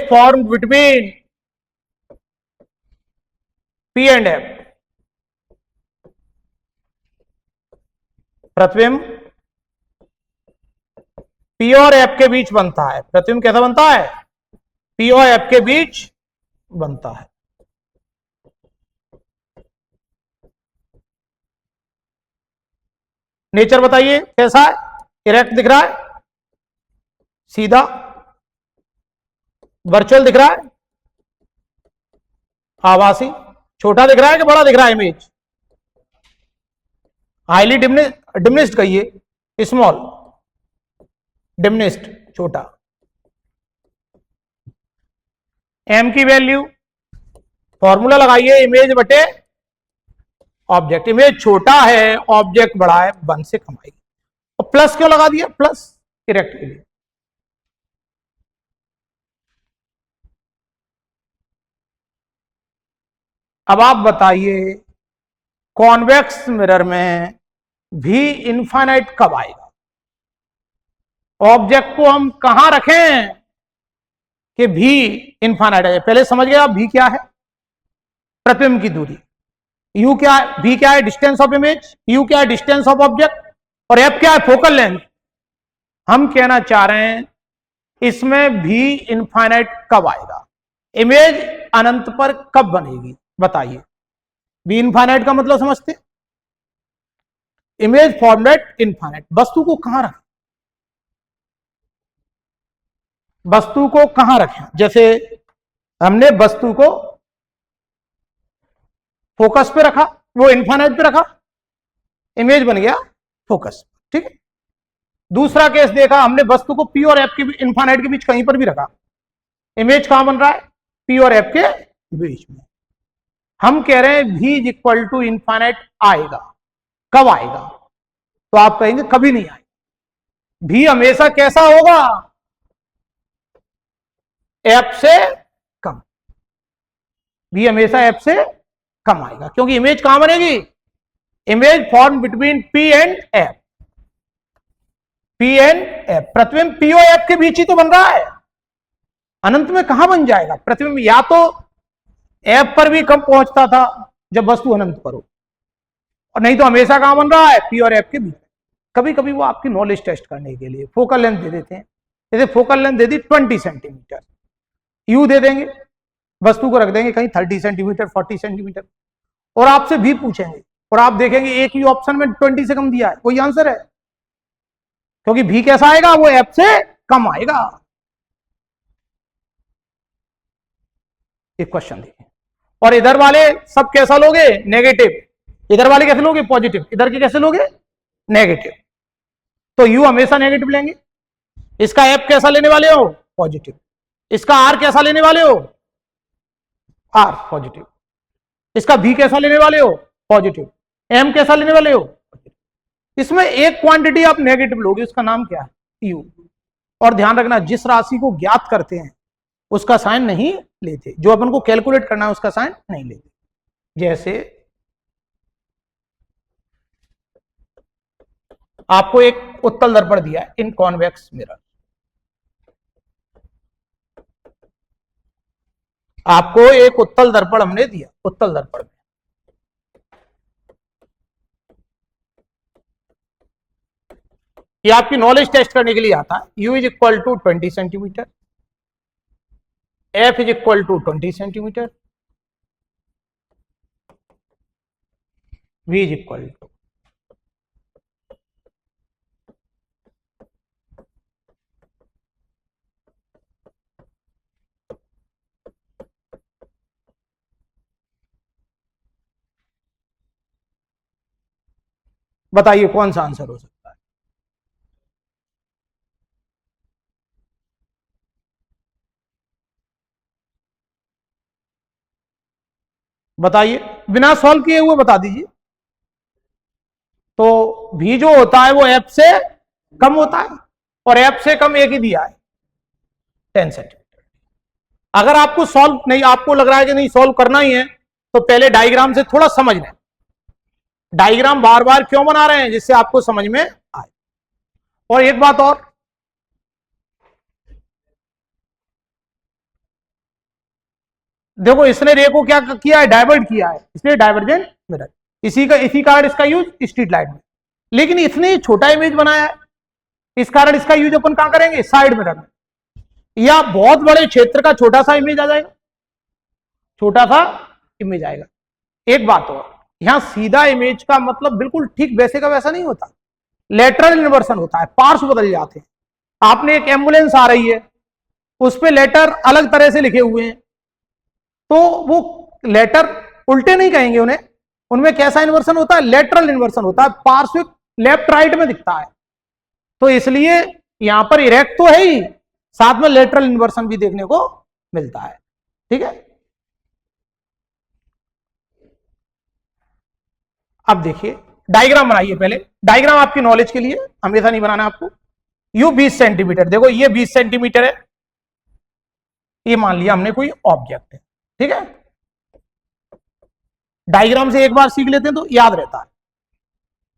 form between P and F. प्रतिबिंब पी और एफ के बीच बनता है। प्रतिबिंब कैसा बनता है? पी और एफ के बीच बनता है। नेचर बताइए कैसा है? इरेक्ट दिख रहा है, सीधा, वर्चुअल दिख रहा है, आभासी, छोटा दिख रहा है कि बड़ा दिख रहा है? इमेज हाईली डिमिनिस्ड कहिए, स्मॉल, डिमिनिस्ड, छोटा। एम की वैल्यू फॉर्मूला लगाइए, इमेज बटे ऑब्जेक्ट। इमेज छोटा है, ऑब्जेक्ट बड़ा है, 1 से कम आएगी। और प्लस क्यों लगा दिया? प्लस इरेक्ट के लिए। अब आप बताइए, कॉन्वेक्स मिरर में भी इनफाइनाइट कब आएगा? ऑब्जेक्ट को हम कहां रखें कि भी इनफाइनाइट आए? पहले समझ गए आप भी क्या है? प्रतिबिंब की दूरी। यू क्या है? भी क्या है? Distance of image. यू क्या है? Distance of object. और एफ क्या है? Focal length. हम कहना चाह रहे हैं इसमें भी इनफाइनाइट कब आएगा? इमेज अनंत पर कब बनेगी? बताइए। भी इनफाइनाइट का मतलब समझते? Image formed at infinite. वस्तु को कहां रखें? वस्तु को कहां रखें? जैसे हमने वस्तु को फोकस पे रखा, वो इनफाइनाइट पे रखा, इमेज बन गया फोकस। ठीक है। दूसरा केस देखा हमने, वस्तु को पी और एफ के इनफाइनाइट के बीच कहीं पर भी रखा, इमेज कहां बन रहा है? पी और एफ के बीच में। हम कह रहे हैं भी इज इक्वल टू इनफाइनाइट आएगा। कब आएगा? तो आप कहेंगे कभी नहीं आएगा। भी हमेशा कैसा होगा? एफ से कम। भी हमेशा एफ से कम आएगा, क्योंकि इमेज कहां बनेगी? Image form between P and F. P and F. प्रतिबिंब पी और एफ के बीच ही तो बन रहा है, अनंत में कहां बन जाएगा प्रतिबिंब? या तो एफ पर भी कम पहुंचता था जब वस्तु अनंत पर हो, और नहीं तो हमेशा कहां बन रहा है? पी और एफ के बीच। कभी कभी वो आपकी नॉलेज टेस्ट करने के लिए फोकल लेंथ दे देते हैं। जैसे focal length they the 20 centimetre, you they देंगे, वस्तु को रख देंगे कहीं 30 सेंटीमीटर, 40 सेंटीमीटर, और आपसे भी पूछेंगे और आप देखेंगे एक ही ऑप्शन में 20 से कम दिया है, वही आंसर है, क्योंकि भी कैसा आएगा? वो एफ से कम आएगा। एक क्वेश्चन देखिए। और इधर वाले सब कैसा लोगे? नेगेटिव। इधर वाले कैसे लोगे? पॉजिटिव। इधर के कैसे लोगे? नेगेटिव। तो यू हमेशा नेगेटिव लेंगे। इसका एफ कैसा लेने वाले हो? पॉजिटिव। इसका आर कैसा लेने वाले हो, आर पॉजिटिव। इसका भी कैसा लेने वाले हो, पॉजिटिव। एम कैसा लेने वाले हो, इसमें एक क्वांटिटी आप नेगेटिव लोगे, उसका नाम क्या है, यू। और ध्यान रखना, जिस राशि को ज्ञात करते हैं उसका साइन नहीं लेते, जो अपन को कैलकुलेट करना है उसका साइन नहीं लेते। जैसे आपको एक उत्तल दर्पण दिया है इन कॉन्वेक्स मिरर, आपको एक उत्तल दर्पण हमने दिया, उत्तल दर्पण में ये आपकी नॉलेज टेस्ट करने के लिए आता है। U is equal to 20 centimetre, F is equal to 20 centimetre, V is equal to, बताइए कौन सा आंसर हो सकता है। बताइए, बिना सॉल्व किए हुए बता दीजिए। तो भी जो होता है वो एफ से कम होता है, और एफ से कम एक ही दिया है 10 सेंटीमीटर। अगर आपको सॉल्व नहीं, आपको लग रहा है कि नहीं सॉल्व करना ही है, तो पहले डायग्राम से थोड़ा समझ लें। डायग्राम बार बार क्यों बना रहे हैं, जिससे आपको समझ में आए। और एक बात और, देखो इसने रे को क्या किया है, डाइवर्ट किया है, इसलिए डाइवर्जेंट मिरर। इसी कारण इसका यूज स्ट्रीट लाइट में। लेकिन इसने छोटा इमेज बनाया है, इस कारण इसका यूज अपन कहां करेंगे, साइड मिरर में। या बहुत बड़े क्षेत्र का छोटा सा इमेज आ जाएगा, छोटा सा इमेज आएगा। एक बात और, यहां सीधा इमेज का मतलब बिल्कुल ठीक वैसे का वैसा नहीं होता, लेटरल इन्वर्सन होता है, पार्श्व बदल जाते हैं। आपने एक एम्बुलेंस आ रही है, उस पे लेटर अलग तरह से लिखे हुए हैं, तो वो लेटर उल्टे नहीं कहेंगे उन्हें, उनमें कैसा इन्वर्सन होता है, लेटरल इन्वर्सन होता है, पार्श्विक लेफ्ट राइट में दिखता है। तो इसलिए यहां पर इरेक्ट तो है ही, साथ में लेटरल इन्वर्सन भी देखने को मिलता है। ठीक है, अब देखिए डायग्राम बनाइए। पहले डायग्राम आपकी नॉलेज के लिए, हमेशा नहीं बनाना आपको। यू 20 सेंटीमीटर, देखो ये 20 सेंटीमीटर है, ये मान लिया हमने कोई ऑब्जेक्ट है। ठीक है, डायग्राम से एक बार सीख लेते हैं तो याद रहता है।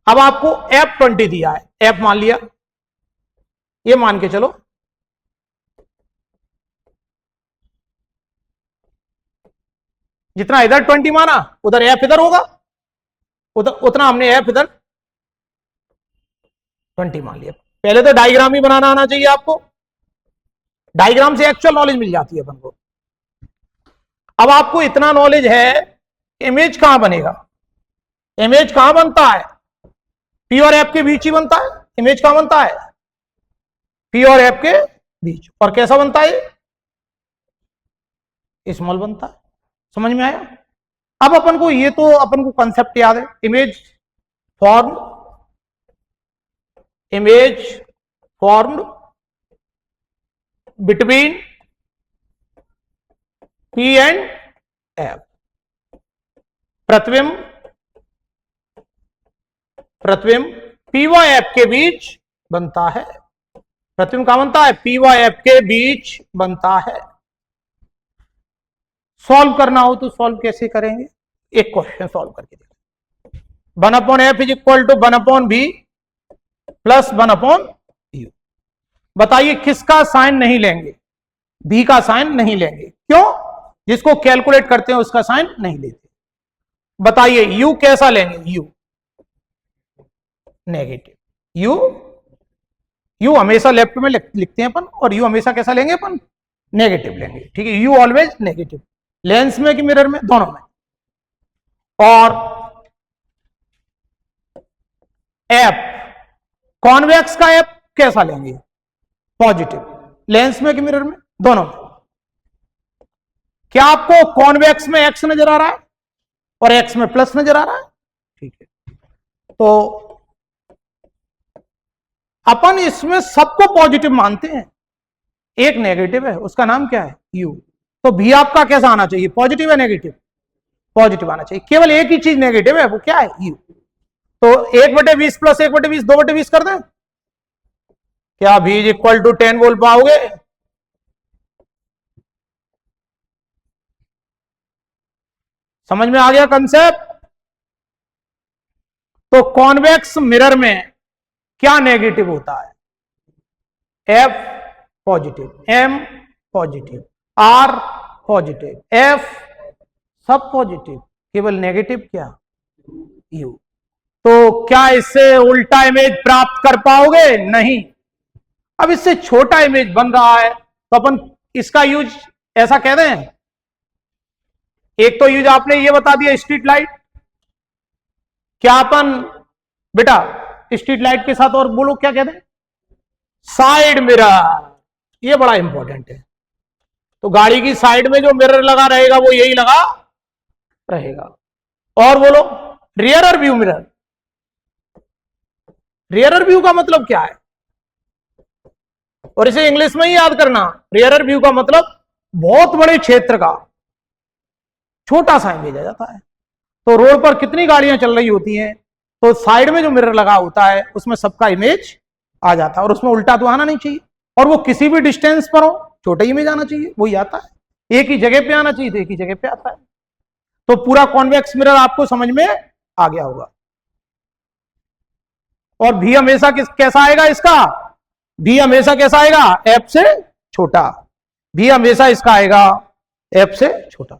अब आपको F20 दिया है, F मान लिया, ये मान के चलो जितना इधर 20 माना उधर F इधर होगा, उतना हमने F इधर 20 मान लिया। पहले तो डायग्राम ही बनाना आना चाहिए आपको, डायग्राम से एक्चुअल नॉलेज मिल जाती है अपन को। अब आपको इतना नॉलेज है, इमेज कहां बनेगा, इमेज कहां बनता है, P और F के बीच ही बनता है। इमेज कहां बनता है, P और F के बीच। और कैसा बनता है, स्मॉल बनता है। समझ में आया। अब अपन को ये तो अपन को कंसेप्ट याद है, image formed between P and F। प्रतिबिंब P व F के बीच बनता है। प्रतिबिंब कहां बनता है, P व F के बीच बनता है। सॉल्व करना हो तो सॉल्व कैसे करेंगे, एक क्वेश्चन सॉल्व करके देखो। 1/F is equal to 1/B plus 1/U। बताइए किसका साइन नहीं लेंगे, B का साइन नहीं लेंगे, क्यों, जिसको कैलकुलेट करते हैं उसका साइन नहीं लेते। बताइए U कैसा लेंगे, U नेगेटिव। U हमेशा लेफ्ट में लिखते हैं अपन, और U हमेशा कैसा लेंगे अपन, नेगेटिव लेंगे। ठीक है, U ऑलवेज नेगेटिव, लेंस में कि मिरर में, दोनों में। और F कॉन्वेक्स का F कैसा लेंगे, पॉजिटिव, लेंस में कि मिरर में, दोनों में। क्या आपको कॉन्वेक्स में X नजर आ रहा है और X में प्लस नजर आ रहा है, ठीक है। तो अपन इसमें सबको पॉजिटिव मानते हैं, एक नेगेटिव है, उसका नाम क्या है, यू। तो भी आपका कैसा आना चाहिए, पॉजिटिव है नेगेटिव, पॉजिटिव आना चाहिए। केवल एक ही चीज नेगेटिव है, वो क्या है, यू। तो 1/20 प्लस 1/20 2/20 कर दें, क्या V इक्वल टू 10 वोल्ट पाओगे? समझ में आ गया कंसेप्ट? तो कॉन्वेक्स मिरर में क्या नेगेटिव होता है, F positive, M positive, R positive, F सब पॉजिटिव, केवल नेगेटिव क्या, U। तो क्या इससे उल्टा इमेज प्राप्त कर पाओगे, नहीं। अब इससे छोटा इमेज बन रहा है, तो अपन इसका यूज ऐसा कह दें, एक तो यूज आपने ये बता दिया स्ट्रीट लाइट, क्या अपन बेटा स्ट्रीट लाइट के साथ और बोलो क्या कहते हैं, साइड मिरर, ये बड़ा इंपॉर्टेंट है। तो गाड़ी की साइड में जो मिरर लगा रहेगा वो यही लगा रहेगा। और बोलो rear view mirror, rear view का मतलब क्या है, और इसे इंग्लिश में ही याद करना, रियर व्यू का मतलब बहुत बड़े क्षेत्र का छोटा सा इमेज आ जाता है। तो रोड पर कितनी गाड़ियां चल रही होती हैं, तो साइड में जो मिरर लगा होता है उसमें सबका इमेज आ जाता है, और उसमें उल्टा तो आना नहीं चाहिए, और वो किसी भी डिस्टेंस पर हो छोटा इमेज आना चाहिए, वही आता है। एक ही जगह पे आना चाहिए तो एक ही जगह पे आता है। तो पूरा कॉन्वेक्स मिरर आपको समझ में आ गया होगा। और भी हमेशा कैसा आएगा इसका, भी हमेशा कैसा आएगा, एफ से छोटा, भी हमेशा इसका आएगा एफ से छोटा।